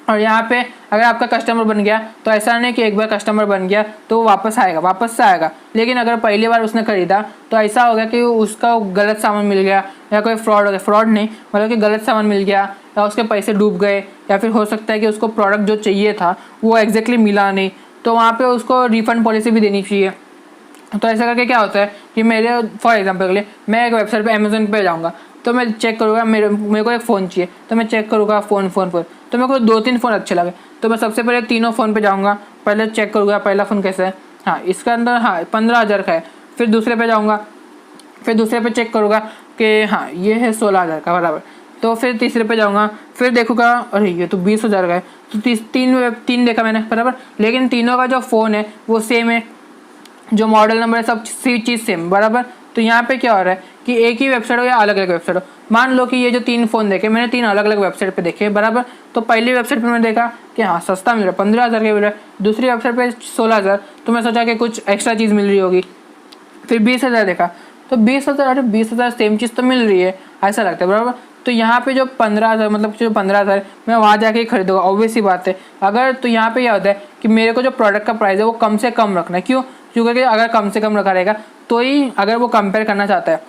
और यहाँ पे अगर आपका कस्टमर बन गया तो ऐसा नहीं कि एक बार कस्टमर बन गया तो वो वापस से आएगा, लेकिन अगर पहली बार उसने खरीदा तो ऐसा हो गया कि उसका गलत सामान मिल गया या कोई फ्रॉड हो गया, फ्रॉड नहीं मतलब कि गलत सामान मिल गया या उसके पैसे डूब गए, या फिर हो सकता है कि उसको प्रोडक्ट जो चाहिए था वो एग्जैक्टली मिला नहीं, तो वहाँ पे उसको रिफ़ंड पॉलिसी भी देनी चाहिए। तो ऐसा करके क्या होता है कि मेरे फॉर एग्जांपल के लिए मैं एक वेबसाइट पे अमेज़न पे जाऊँगा तो मैं चेक करूँगा मेरे को एक फ़ोन चाहिए, तो मैं चेक करूँगा फ़ोन तो मेरे को 2-3 फ़ोन अच्छे लगे तो मैं सबसे पहले तीनों फ़ोन पे जाऊँगा, पहले चेक करूँगा पहला फ़ोन कैसा है, हाँ इसका अंदर हाँ 15,000 का है, फिर दूसरे पे जाऊँगा, फिर दूसरे पे चेक करूँगा कि हाँ ये है 16,000 का बराबर, तो फिर तीसरे पे जाऊँगा, फिर देखूँगा अरे ये तो 20,000 का है, तो तीन देखा मैंने बराबर, लेकिन तीनों का जो फ़ोन है वो सेम है, जो मॉडल नंबर है सब चीज़ सेम बराबर। तो यहाँ पे क्या हो रहा है कि एक ही वेबसाइट हो या अलग अलग वेबसाइट हो, मान लो कि ये जो 3 फ़ोन देखे मैंने 3 अलग अलग वेबसाइट पे देखे बराबर, तो पहली वेबसाइट पे मैंने देखा कि हाँ सस्ता मिल रहा है 15,000 का मिल रहा है, दूसरी वेबसाइट पे 16,000, तो मैं सोचा कि कुछ एक्स्ट्रा चीज़ मिल रही होगी, फिर 20,000 देखा तो 20,000, अरे 20,000 सेम चीज़ तो मिल रही है ऐसा लगता है बराबर। तो यहाँ पे जो 15,000 मतलब जो 15,000 मैं वहाँ जाके ही खरीदूँगा, ऑब्वियस सी बात है। अगर तो यहाँ पे क्या होता है कि मेरे को जो प्रोडक्ट का प्राइस है वो कम से कम रखना है, क्योंकि अगर कम से कम रखा रहेगा तो ही अगर वो कंपेयर करना चाहता है,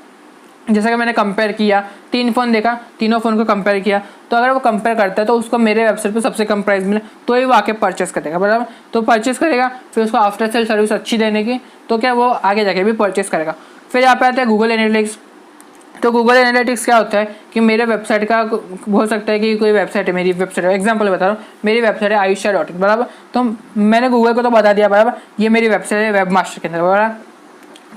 जैसा कि मैंने कंपेयर किया 3 फ़ोन देखा, तीनों फ़ोन को कंपेयर किया, तो अगर वो कंपेयर करता है तो उसको मेरे वेबसाइट पे सबसे कम प्राइस मिले तो ही वो आके परचेस करेगा बराबर। तो परचेस करेगा, फिर उसको आफ्टर सेल सर्विस अच्छी देने की, तो क्या वो आगे जाके भी परचेस करेगा। फिर यहाँ पे आता है गूगल एनालिटिक्स। तो गूगल एनालिटिक्स क्या होता है कि मेरे वेबसाइट का हो सकता है कि कोई वेबसाइट है, मेरी वेबसाइट है, एग्जांपल बता रहा हूँ, मेरी वेबसाइट है ayusha.in बराबर, तो मैंने गूगल को तो बता दिया बराबर ये मेरी वेबसाइट है वेब मास्टर के अंदर बराबर।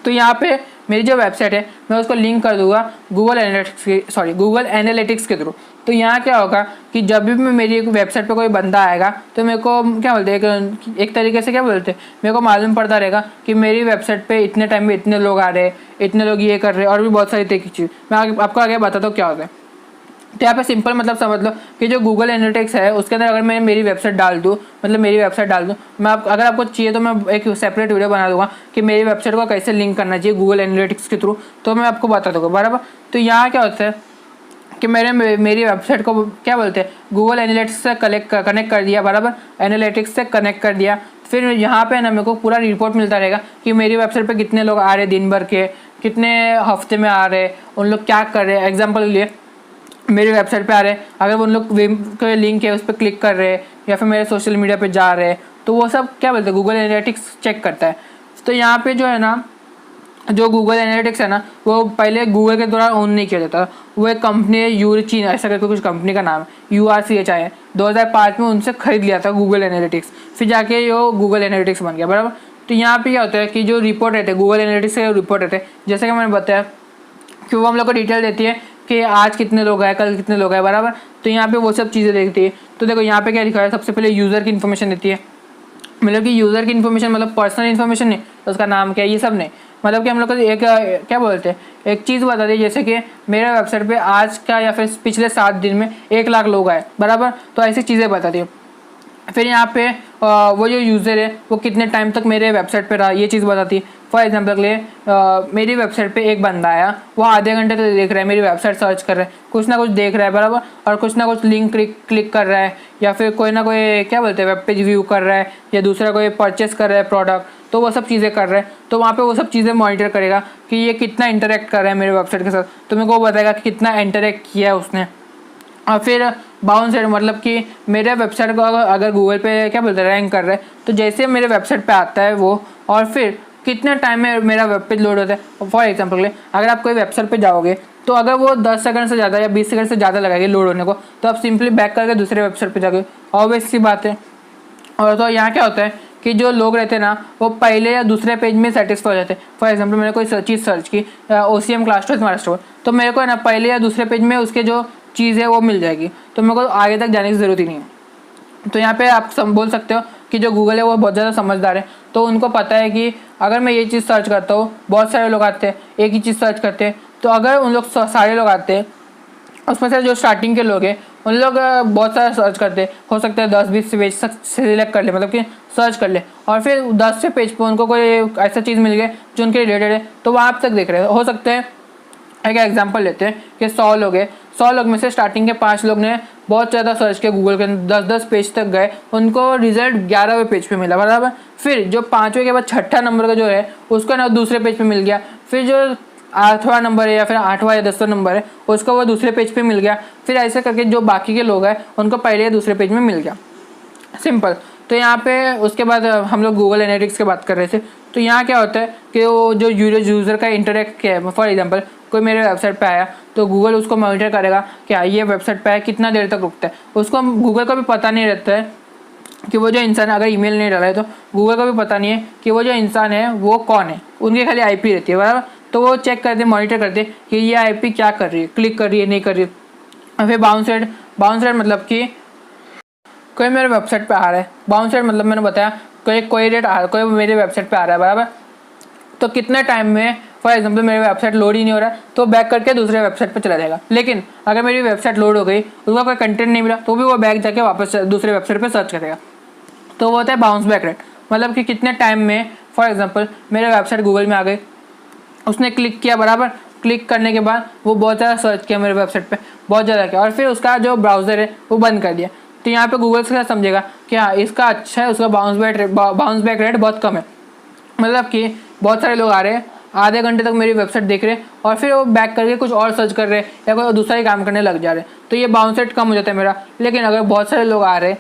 तो यहाँ पे मेरी जो वेबसाइट है मैं उसको लिंक कर दूंगा गूगल एनालिटिक्स के थ्रू। तो यहाँ क्या होगा कि जब भी मैं मेरी एक वेबसाइट पे कोई बंदा आएगा तो मेरे को क्या बोलते हैं एक तरीके से क्या बोलते हैं, मेरे को मालूम पड़ता रहेगा कि मेरी वेबसाइट पे इतने टाइम में इतने लोग आ रहे हैं, इतने लोग ये कर रहे हैं, और भी बहुत सारी तरह की चीज़ मैं आपको आगे बताता हूँ क्या होता है। तो यहाँ पे सिंपल मतलब समझ लो कि जो गूगल एनालिटिक्स है उसके अंदर अगर मैं मेरी वेबसाइट डाल दूँ, मतलब मेरी वेबसाइट डाल दूँ, मैं अगर आपको चाहिए तो मैं एक सेपरेट वीडियो बना दूंगा कि मेरी वेबसाइट को कैसे लिंक करना चाहिए गूगल एनालिटिक्स के थ्रू, तो मैं आपको बता दूँगा बराबर। तो यहाँ क्या होता है कि मेरी वेबसाइट को क्या बोलते हैं गूगल एनालिटिक्स से कनेक्ट कर दिया बराबर, एनालिटिक्स से कनेक्ट कर दिया, फिर यहाँ पे ना मेरे को पूरा रिपोर्ट मिलता रहेगा कि मेरी वेबसाइट पे कितने लोग आ रहे हैं दिन भर के, कितने हफ्ते में आ रहे हैं, उन लोग क्या कर रहे हैं। एग्जाम्पल के लिए मेरी वेबसाइट पे आ रहे हैं, अगर उन लोग का लिंक है उस पर क्लिक कर रहे हैं या फिर मेरे सोशल मीडिया पे जा रहे हैं, तो वो सब क्या बोलते हैं गूगल एनालिटिक्स चेक करता है। तो यहाँ पे जो है ना जो गूगल एनालिटिक्स है ना वो पहले गूगल के द्वारा ऑन नहीं किया जाता, वो एक कंपनी है यूरचीन ऐसा करके कुछ कंपनी का नाम है, URCHI है, 2005 में उनसे खरीद लिया था गूगल एनालिटिक्स, फिर जाके ये गूगल एनालिटिक्स बन गया बराबर। तो यहाँ पे क्या होता है कि जो रिपोर्ट रहते हैं गूगल एनालिटिक्स के रिपोर्ट रहते हैं, जैसे कि मैंने बताया कि वो हम लोग को डिटेल देती है कि आज कितने लोग आए, कल कितने लोग आए बराबर। तो यहाँ पे वो सब चीज़ें देखती है। तो देखो यहाँ पे क्या लिखा है, सबसे पहले यूज़र की इन्फॉर्मेशन देती है, मतलब कि यूज़र की इन्फॉर्मेशन मतलब पर्सनल इन्फॉर्मेशन नहीं, उसका नाम क्या है ये सब नहीं, मतलब कि हम लोग को एक क्या बोलते हैं, एक चीज़ बता दी, जैसे कि मेरे वेबसाइट पे आज का या फिर पिछले 7 दिन में 1 लाख लोग आए बराबर, तो ऐसी चीज़ें बता दी। फिर यहाँ पे वो जो यूज़र है वो कितने टाइम तक मेरे वेबसाइट पे रहा, ये चीज़ बताती है। फॉर एग्जांपल के लिए मेरी वेबसाइट पे एक बंदा आया, वो आधे घंटे तक देख रहा है, मेरी वेबसाइट सर्च कर रहा है, कुछ ना कुछ देख रहा है बराबर, और कुछ ना कुछ लिंक क्लिक कर रहा है, या फिर कोई ना कोई क्या बोलते हैं वेब पेज व्यू कर रहा है, या दूसरा कोई परचेस कर रहा है प्रोडक्ट, तो वो सब चीज़ें कर रहा है। तो वहाँ पे वो सब चीज़ें मॉनिटर करेगा कि ये कितना इंटरेक्ट कर रहा है मेरे वेबसाइट के साथ, तो मेरे को बताएगा कि कितना इंटरेक्ट किया है उसने। और फिर बाउंस रेट मतलब कि मेरे वेबसाइट को अगर गूगल पे क्या बोलते हैं रैंक कर रहा है, तो जैसे मेरे वेबसाइट पे आता है वो, और फिर कितने टाइम में मेरा वेब पेज लोड होता है। फॉर एग्जांपल के लिए अगर आप कोई वेबसाइट पे जाओगे तो अगर वो 10 सेकंड से ज़्यादा या 20 सेकंड से ज़्यादा लगेगी लोड होने को, तो आप सिंपली बैक करके दूसरे वेबसाइट पर जाओगे, ऑब्वियस सी बात है। और तो यहाँ क्या होता है कि जो लोग रहते हैं ना, वो पहले या दूसरे पेज में सेटिस्फाई हो जाते हैं। फॉर एग्जांपल मैंने कोई चीज़ सर्च की OCM class test smart store, तो मेरे को है ना पहले या दूसरे पेज में उसके जो चीज़ है वो मिल जाएगी, तो मेरे को आगे तक जाने की ज़रूरत ही नहीं है। तो यहाँ पे आप बोल सकते हो कि जो गूगल है वो बहुत ज़्यादा समझदार है, तो उनको पता है कि अगर मैं ये चीज़ सर्च करता हूँ, बहुत सारे लोग आते हैं एक ही चीज़ सर्च करते हैं, तो अगर उन लोग सारे लोग आते हैं, उसमें से जो स्टार्टिंग के लोग हैं उन लोग बहुत सारा सर्च करते हैं, हो सकता है 10-20 पेज सिलेक्ट कर ले, मतलब कि सर्च कर ले, और फिर 10 से पेज पर उनको कोई ऐसा चीज़ मिल गया जो उनके रिलेटेड है, तो वो आप तक देख रहे हैं। हो सकते हैं एक एग्जांपल लेते हैं कि 100 लोग हैं, 100 लोग में से स्टार्टिंग के 5 लोग ने बहुत ज़्यादा सर्च किया गूगल के, 10-10 पेज तक गए, उनको रिजल्ट 11वें पेज पे मिला बराबर। फिर जो 5वें के बाद 6ठा नंबर का जो है उसको ना दूसरे पेज पे मिल गया, फिर जो 8वां नंबर है या फिर 8वां या 10वां नंबर है उसको वो दूसरे पेज पे मिल गया, फिर ऐसे करके जो बाकी के लोग हैं उनको पहले या दूसरे पेज में मिल गया, सिंपल। तो यहाँ पे उसके बाद हम लोग गूगल एनालिटिक्स की बात कर रहे थे, तो यहाँ क्या होता है कि वो जो यूज़र का इंटरेक्ट किया है, फॉर एग्जांपल कोई मेरे वेबसाइट पे आया तो गूगल उसको मॉनिटर करेगा कि ये वेबसाइट पे आया कितना देर तक रुकता है। उसको गूगल को भी पता नहीं रहता है कि वो जो इंसान अगर ईमेल नहीं डाला है तो गूगल को भी पता नहीं है कि वो जो इंसान है वो कौन है, उनकी खाली IP रहती है बराबर। तो वो चेक करते मॉनिटर करते कि ये IP क्या कर रही है, क्लिक कर रही है नहीं कर रही है। और फिर बाउंस रेट मतलब कि कोई मेरे वेबसाइट पे आ रहा है, बाउंस रेट मतलब मैंने बताया कोई रेट आ कोई मेरे वेबसाइट पे आ रहा है बराबर, तो कितने टाइम में फॉर एग्जांपल मेरी वेबसाइट लोड ही नहीं हो रहा है तो बैक करके दूसरे वेबसाइट पे चला जाएगा। लेकिन अगर मेरी वेबसाइट लोड हो गई, उसका कोई कंटेंट नहीं मिला, तो भी वो बैक जाके वापस दूसरे वेबसाइट पे सर्च करेगा। तो वो होता है बाउंस बैक रेट, मतलब कि कितने टाइम में फॉर एग्जांपल मेरे वेबसाइट गूगल में आ गई, उसने क्लिक किया बराबर, क्लिक करने के बाद वो बहुत ज़्यादा सर्च किया मेरे वेबसाइट पे, बहुत ज़्यादा किया, और फिर उसका जो ब्राउज़र है वो बंद कर दिया। तो यहाँ पे गूगल से समझेगा कि हाँ इसका अच्छा है, उसका बाउंस बैक रेट बहुत कम है, मतलब कि बहुत सारे लोग आ रहे हैं आधे घंटे तक मेरी वेबसाइट देख रहे हैं और फिर वो बैक करके कुछ और सर्च कर रहे हैं या कोई दूसरा ही काम करने लग जा रहे हैं, तो ये बाउंस रेट कम हो जाता है मेरा। लेकिन अगर बहुत सारे लोग आ रहे हैं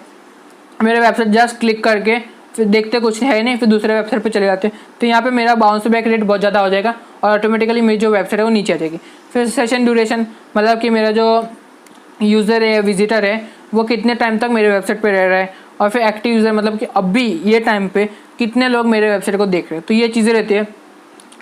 मेरे वेबसाइट जस्ट क्लिक करके फिर देखते कुछ है नहीं, फिर दूसरे वेबसाइट पे चले जाते हैं, तो यहाँ पे मेरा बाउंस बैक रेट बहुत ज़्यादा हो जाएगा और ऑटोमेटिकली मेरी जो वेबसाइट है वो नीचे आ जाएगी। फिर सेशन ड्यूरेशन मतलब कि मेरा जो यूज़र है विजिटर है वो कितने टाइम तक मेरे वेबसाइट पे रह रहा है, और फिर एक्टिव यूज़र मतलब कि अभी ये टाइम पे कितने लोग मेरे वेबसाइट को देख रहे हैं, तो ये चीज़ें रहती है।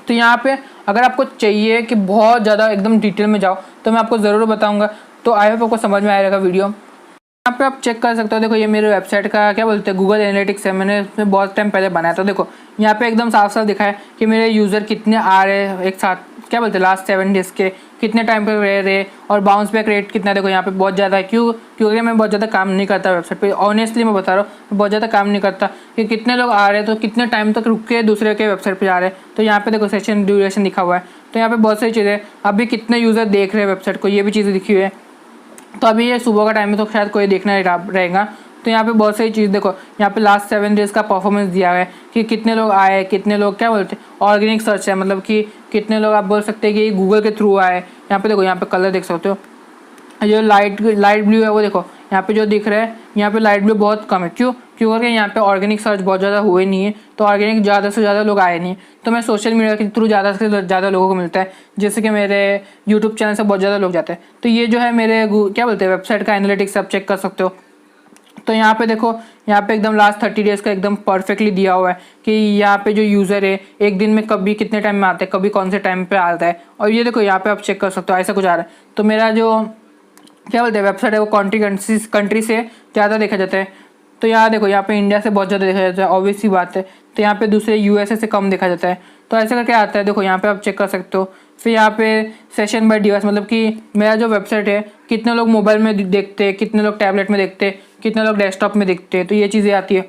तो यहाँ पे अगर आपको चाहिए कि बहुत ज़्यादा एकदम डिटेल में जाओ तो मैं आपको ज़रूर बताऊँगा, तो आई होप आपको समझ में आएगा वीडियो। यहाँ पे आप चेक कर सकते हो, देखो ये मेरे वेबसाइट का क्या बोलते हैं गूगल एनालिटिक्स है, मैंने इसमें बहुत टाइम पहले बनाया था। देखो यहाँ पे एकदम साफ साफ दिखा है कि मेरे यूज़र कितने आ रहे हैं एक साथ, क्या बोलते हैं लास्ट 7 डेज़ के कितने टाइम पे रह रहे, और बाउंस बैक रेट कितना देखो यहाँ पे बहुत ज़्यादा है। क्योंकि मैं बहुत ज़्यादा काम नहीं करता वेबसाइट पे, ऑनेस्टली मैं बता रहा हूँ बहुत ज़्यादा काम नहीं करता कि कितने लोग आ रहे हैं तो कितने टाइम तक रुक के दूसरे के वेबसाइट पर जा रहे हैं। तो यहाँ पे देखो सेशन ड्यूरेशन लिखा हुआ है, तो यहाँ पे बहुत सारी चीज़ें अभी कितने यूज़र देख रहे हैं वेबसाइट को, ये भी चीज़ें लिखी हुई है। तो अभी ये सुबह का टाइम है तो शायद कोई देखना रहेगा, तो यहाँ पे बहुत सारी चीज़ देखो यहाँ पे लास्ट 7 डेज़ का परफॉर्मेंस दिया हुआ है कि कितने लोग आए, कितने लोग क्या बोलते हैं ऑर्गेनिक सर्च है, मतलब कि कितने लोग आप बोल सकते हैं कि गूगल के थ्रू आए। यहाँ पे देखो यहाँ पे कलर देख सकते हो, जो लाइट ब्लू है वो देखो यहाँ पे जो दिख रहा है, यहाँ पे लाइट ब्लू बहुत कम है। क्योंकि यहाँ पे ऑर्गेनिक सर्च बहुत ज़्यादा हुए नहीं है, तो ऑर्गेनिक ज़्यादा से ज़्यादा लोग आए नहीं, तो मैं सोशल मीडिया के थ्रू ज़्यादा से ज़्यादा लोगों को मिलता है, जैसे कि मेरे यूट्यूब चैनल से बहुत ज़्यादा लोग जाते हैं। तो ये जो है मेरे क्या बोलते हैं वेबसाइट का एनालिटिक्स आप चेक कर सकते हो। तो यहाँ पे देखो यहाँ पे एकदम लास्ट 30 डेज़ का एकदम परफेक्टली दिया हुआ है कि यहाँ पे जो यूज़र है एक दिन में कभी कितने टाइम में आता है, कभी कौन से टाइम पे आता है, और ये देखो यहाँ पे आप चेक कर सकते हो ऐसा कुछ आ रहा है। तो मेरा जो क्या बोलते हैं वेबसाइट है वो कंट्री से ज़्यादा देखा जाता है। तो यहाँ देखो यहाँ पे इंडिया से बहुत ज़्यादा देखा जाता है, ऑब्वियस सी बात है। तो यहाँ पे दूसरे USA से कम देखा जाता है। तो ऐसे करके आता है, देखो यहाँ पे आप चेक कर सकते हो। फिर यहाँ पे सेशन बाय डिवाइस, मतलब कि मेरा जो वेबसाइट है कितने लोग मोबाइल में देखते हैं, कितने लोग टैबलेट में देखते हैं, कितने लोग डेस्कटॉप में देखते हैं, तो ये चीज़ें आती है।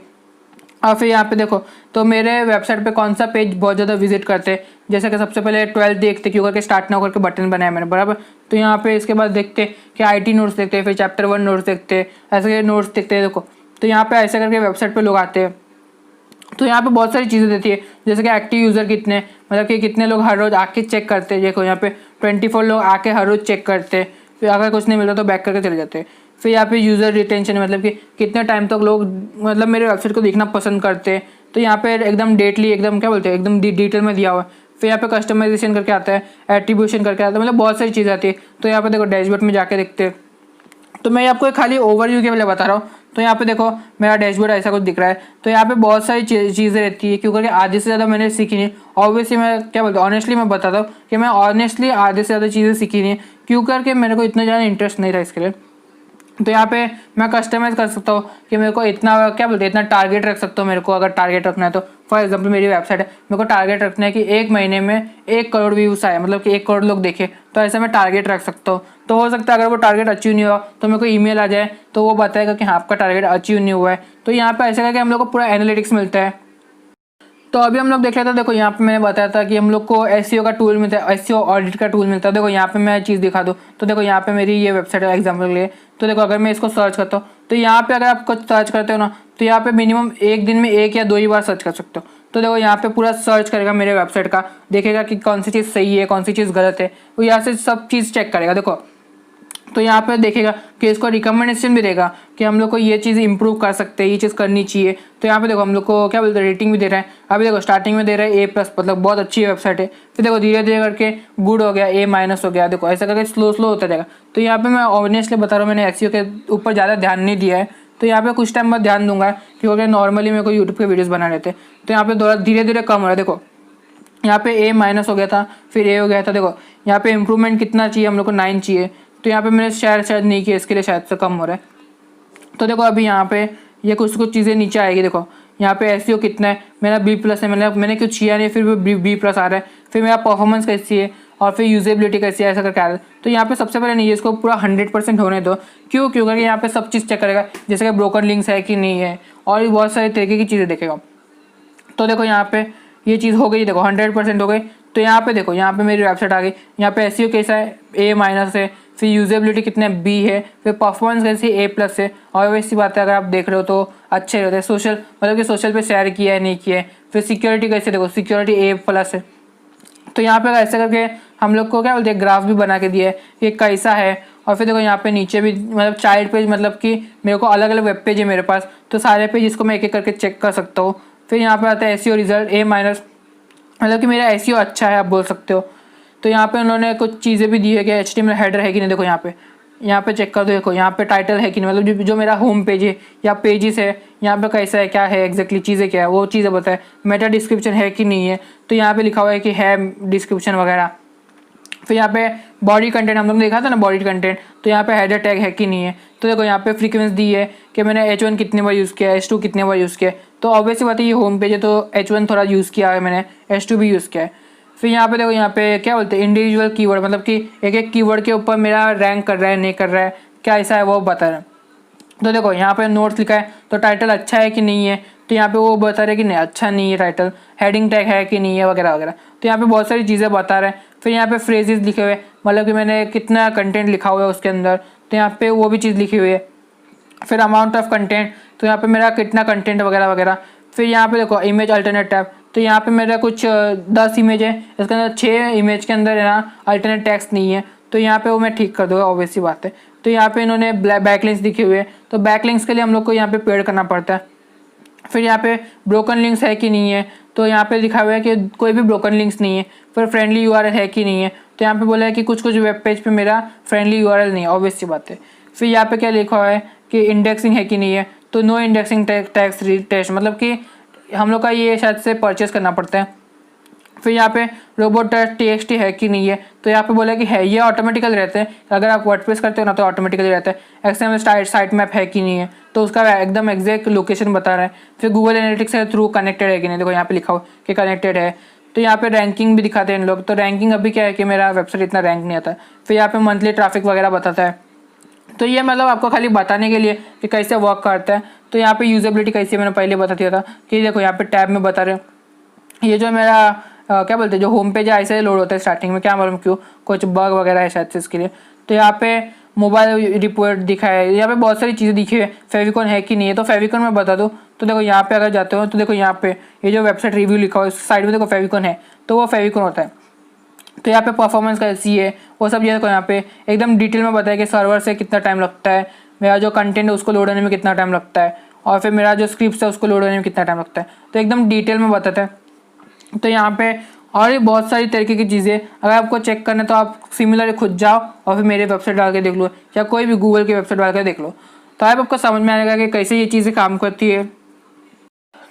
और फिर यहाँ पे देखो तो मेरे वेबसाइट पे कौन सा पेज बहुत ज़्यादा विजिट करते हैं, जैसे कि सबसे पहले 12 देखते क्यों करके स्टार्ट नाउ करके बटन बनाया मैंने, बराबर। तो यहाँ पे इसके बाद देखते कि IT नोट्स देखते हैं, फिर चैप्टर 1 नोट्स देखते हैं, ऐसे करके नोट्स देखते हैं। देखो तो यहाँ पे ऐसे करके वेबसाइट पे लोग आते हैं। तो यहाँ पे बहुत सारी चीज़ें देती है, जैसे कि एक्टिव यूज़र कितने, मतलब कि कितने लोग हर रोज़ आके चेक करते हैं। देखो यहाँ पे 24 लोग आके हर रोज़ चेक करते हैं, फिर अगर कुछ नहीं मिलता तो बैक करके चले जाते हैं। फिर यहाँ पे यूज़र रिटेंशन, मतलब कि कितने टाइम तक लोग मतलब मेरे वेबसाइट को देखना पसंद करते हैं। तो यहाँ पे एकदम डेटली, एकदम क्या बोलते हैं, एकदम डिटेल में दिया हुआ है। फिर यहाँ पे कस्टमाइजेशन करके आता है, एट्रीब्यूशन करके आता है, मतलब बहुत सारी चीज़ आती है। तो यहाँ पे देखो डैशबोर्ड में जाके देखते हैं। तो मैं आपको एक खाली ओवरव्यू के लिए बता रहा हूँ। तो यहाँ पे देखो मेरा डैशबोर्ड ऐसा कुछ दिख रहा है। तो यहाँ पे बहुत सारी चीज़ें रहती है, क्योंकि आधे से ज़्यादा मैंने सीखी नहीं। ऑब्वियसली मैं क्या बोलता हूँ, ऑनेस्टली मैं बताता हूँ कि मैं ऑनेस्टली आधे से ज़्यादा चीज़ें सीखी नहीं, क्यों करके मेरे को इतना ज़्यादा इंटरेस्ट नहीं था इसके लिए। तो यहाँ पे मैं कस्टमाइज़ कर सकता हूँ कि मेरे को इतना क्या बोलते हैं, इतना टारगेट रख सकता हूँ। मेरे को अगर टारगेट रखना है तो फॉर एग्जांपल मेरी वेबसाइट है, मेरे को टारगेट रखना है कि 1 महीने में 1 करोड़ व्यूज़ आए, मतलब कि 1 करोड़ लोग देखे। तो ऐसे मैं टारगेट रख सकता हूँ। तो हो सकता है अगर वो टारगेट अचीव नहीं हुआ तो मेरे को ईमेल आ जाए, तो वो बताएगा कि हाँ आपका टारगेट अचीव नहीं हुआ है। तो यहाँ पे ऐसा करके हम लोग को पूरा एनालिटिक्स मिलता है। तो अभी हम लोग देख लेते हैं। देखो यहाँ पे मैंने बताया था कि हम लोग को SEO का टूल मिलता है, SEO ऑडिट का टूल मिलता है। देखो यहाँ पे मैं चीज़ दिखा दूँ तो देखो यहाँ पे मेरी ये वेबसाइट है एग्जाम्पल के लिए। तो देखो अगर मैं इसको सर्च करता हूँ तो यहाँ पे अगर आप कुछ सर्च करते हो ना, तो यहाँ पे मिनिमम एक दिन में 1 या 2 ही बार सर्च कर सकते हो। तो देखो यहाँ पे पूरा सर्च करेगा मेरे वेबसाइट का, देखेगा कि कौन सी चीज़ सही है, कौन सी चीज़ गलत है, वो यहाँ से सब चीज़ चेक करेगा। देखो तो यहाँ पे देखेगा कि इसको रिकमेंडेशन भी देगा कि हम लोग को ये चीज़ इंप्रूव कर सकते हैं, ये चीज़ करनी चाहिए। तो यहाँ पे देखो हम लोग को क्या बोलते हैं, रेटिंग भी दे रहा है। अभी देखो स्टार्टिंग में दे रहा है A+, मतलब बहुत अच्छी वेबसाइट है। फिर देखो धीरे धीरे करके गुड हो गया, A- हो गया। देखो ऐसा करके स्लो स्लो होता जाएगा। तो यहाँ पे मैं ऑनेस्टली बता रहा हूँ, मैंने SEO के ऊपर ज़्यादा ध्यान नहीं दिया है। तो यहाँ पे कुछ टाइम बाद ध्यान दूंगा, क्योंकि नॉर्मली मेरे को यूट्यूब के वीडियोज़ बना रहते हैं। तो यहाँ पे थोड़ा धीरे धीरे कम हो रहा है। देखो यहाँ पे A- हो गया था, फिर A हो गया था। देखो यहाँ पे इंप्रूवमेंट कितना चाहिए, हम लोग को 9 चाहिए। तो यहाँ पे मैंने शायद नहीं किया, इसके लिए शायद से कम हो रहा है। तो देखो अभी यहाँ पे ये कुछ चीज़ें नीचे आएगी। देखो यहाँ पे SEO कितना है, मेरा B+ है, मैंने कुछ किया नहीं, फिर भी B+ आ रहा है। फिर मेरा परफॉर्मेंस कैसी है और फिर यूजेबिलिटी कैसी है, ऐसा करके आ रहा है। तो यहाँ पे सबसे पहले नहीं है, इसको पूरा 100% होने दो। क्योंकि यहाँ पे सब चीज़ चेक करेगा, जैसे कि ब्रोकन लिंक्स है कि नहीं है, और भी बहुत सारे तरीके की चीज़ें देखेगा। तो देखो यहाँ पे ये चीज़ हो गई, देखो 100% हो गई। तो यहाँ पे देखो यहाँ पे मेरी वेबसाइट आ गई। यहाँ पे SEO कैसा है, A- है, फिर यूजेबिलिटी कितने B है, फिर परफॉर्मेंस कैसी A+ है। और वैसी बात है, अगर आप देख रहे हो तो अच्छे रहते हैं। सोशल मतलब कि सोशल पे शेयर किया है नहीं किया है। फिर सिक्योरिटी कैसे, देखो सिक्योरिटी A+ है। तो यहाँ पे ऐसे करके हम लोग को क्या बोलते हैं, ग्राफ भी बना के दिया है कि कैसा है। और फिर देखो यहाँ पे नीचे भी मतलब चाइल्ड पेज, मतलब कि मेरे को अलग अलग वेब पेज है मेरे पास, तो सारे पेज इसको मैं एक एक करके चेक कर सकता हूँ। फिर यहाँ पे आता है SEO रिजल्ट A-, मतलब कि मेरा SEO अच्छा है आप बोल सकते हो। तो यहाँ पे उन्होंने कुछ चीज़ें भी दी है कि HTML हेडर है कि नहीं। देखो यहाँ पे चेक कर दो। देखो यहाँ पे टाइटल है कि नहीं, मतलब जो मेरा होम पेज है या पेजेस है, यहाँ पे कैसा है, क्या है एग्जैक्टली, चीज़ें क्या है, वो चीज़ें बताए। मेटा डिस्क्रिप्शन है कि नहीं है, तो यहाँ पे लिखा हुआ है कि है डिस्क्रिप्शन वगैरह। फिर यहाँ पे बॉडी कंटेंट, हम लोग ने देखा था ना बॉडी कंटेंट, तो यहाँ पे हेडर टैग है कि नहीं है। तो देखो यहाँ पे फ्रीक्वेंसी दी है कि मैंने H1 कितने बार यूज़ किया है, H2 कितने बार यूज़ किया है। तो ऑब्वियसली बात है, ये होम पेज है तो H1 थोड़ा यूज़ किया है मैंने, H2 भी यूज़ किया है। फिर यहाँ पे देखो यहाँ पे क्या बोलते हैं, इंडिविजुअल कीवर्ड, मतलब कि एक एक कीवर्ड के ऊपर मेरा रैंक कर रहा है नहीं कर रहा है, क्या ऐसा है वो बता रहा है। तो देखो यहाँ पे नोट्स लिखा है, तो टाइटल अच्छा है कि नहीं है, तो यहाँ पे वो बता रहे कि नहीं अच्छा नहीं है टाइटल, हेडिंग टैग है कि नहीं है वगैरह वगैरह। तो यहाँ पे बहुत सारी चीज़ें बता रहे हैं। फिर यहाँ पे फ्रेजेस लिखे हुए, मतलब कि मैंने कितना कंटेंट लिखा हुआ है उसके अंदर, तो यहाँ पे वो भी चीज़ लिखी हुई है। फिर अमाउंट ऑफ कंटेंट, तो यहाँ पे मेरा कितना कंटेंट वगैरह वगैरह। फिर यहाँ पे देखो इमेज अल्टरनेट टैब, तो यहाँ पे मेरा कुछ 10 इमेज है, इसके अंदर 6 इमेज के अंदर है ना अल्टरनेट टैक्स नहीं है, तो यहाँ पे वो मैं ठीक कर दूँगा, ऑब्वियसली बात है। तो यहाँ पे इन्होंने बैकलिंक्स दिखे हुए हैं, तो बैकलिंक्स के लिए हम लोग को यहाँ पे पेड करना पड़ता है। फिर यहाँ पे ब्रोकन लिंक्स है कि नहीं है, तो यहाँ पे लिखा हुआ है कि कोई भी ब्रोकन लिंक्स नहीं है। फिर फ्रेंडली URL है कि नहीं है, तो यहाँ पे बोला है कि कुछ वेब पेज पे मेरा फ्रेंडली URL नहीं है, ऑब्वियस सी बात है। फिर यहाँ पे क्या लिखा हुआ है कि इंडेक्सिंग है कि नहीं है, तो नो इंडेक्सिंग टैक्स टेस्ट, मतलब कि हम लोग का ये शायद से परचेस करना पड़ता है। फिर यहाँ पे रोबोट TXT है कि नहीं है, तो यहाँ पे बोला कि है, ये ऑटोमेटिकल रहते हैं। अगर आप वर्डप्रेस करते हो ना तो ऑटोमेटिकली रहता है। XML साइट मैप है कि नहीं है, तो उसका एकदम एग्जैक्ट लोकेशन बता रहा है। फिर गूगल एनालिटिक्स के थ्रू कनेक्टेड है कि नहीं, देखो यहाँ पे लिखा हो कि कनेक्टेड है। तो यहाँ पे रैंकिंग भी दिखाते हैं इन लोग। तो रैंकिंग अभी क्या है कि मेरा वेबसाइट इतना रैंक नहीं आता है। फिर यहाँ पे मंथली ट्रैफिक वगैरह बताता है। तो ये मतलब आपको खाली बताने के लिए कि कैसे वर्क करता है। तो यहाँ पे यूजेबिलिटी कैसी है मैंने पहले बता दिया था कि देखो यहाँ पे टैब में बता रहे हैं। ये जो मेरा क्या बोलते हैं जो होम पेज है ऐसे लोड होता है स्टार्टिंग में, क्या मालूम क्यों, कुछ बग वगैरह है शायद से इसके लिए। तो यहाँ पे मोबाइल रिपोर्ट दिखा है, यहाँ पे बहुत सारी चीज़ें दिखी है। फेविकॉन है कि नहीं है, तो फेविकॉन मैं बता दूँ तो देखो यहाँ पे अगर जाते हो तो देखो यहाँ पे ये जो वेबसाइट रिव्यू लिखा हुआ है साइड में देखो फेविकॉन है, तो वो फेविकॉन होता है। तो यहाँ पे परफॉर्मेंस कैसी है वो सब ये को यहाँ पे एकदम डिटेल में बताया कि सर्वर से कितना टाइम लगता है, मेरा जो कंटेंट है उसको लोड होने में कितना टाइम लगता है, और फिर मेरा जो स्क्रिप्ट है उसको लोड होने में कितना टाइम लगता है। तो एकदम डिटेल में बताता है। तो यहाँ पे और भी बहुत सारी तरीके की चीज़ें अगर आपको चेक करना है तो आप सिमिलर खुद जाओ और फिर मेरे वेबसाइट डाल के देख लो या कोई भी गूगल की वेबसाइट डाल के देख लो। तो आपको समझ में आएगा कि कैसे ये चीज़ें काम करती है।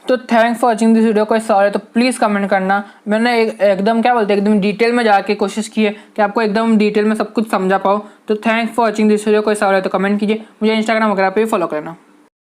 तो thanks for watching this video. कोई सवाल है तो प्लीज़ कमेंट करना। मैंने एकदम क्या बोलते हैं एकदम डिटेल में जाके कोशिश की है कि आपको एकदम डिटेल में सब कुछ समझा पाओ। तो thanks for watching this video. कोई सवाल है तो कमेंट कीजिए। मुझे इंस्टाग्राम वगैरह पे भी फॉलो करना।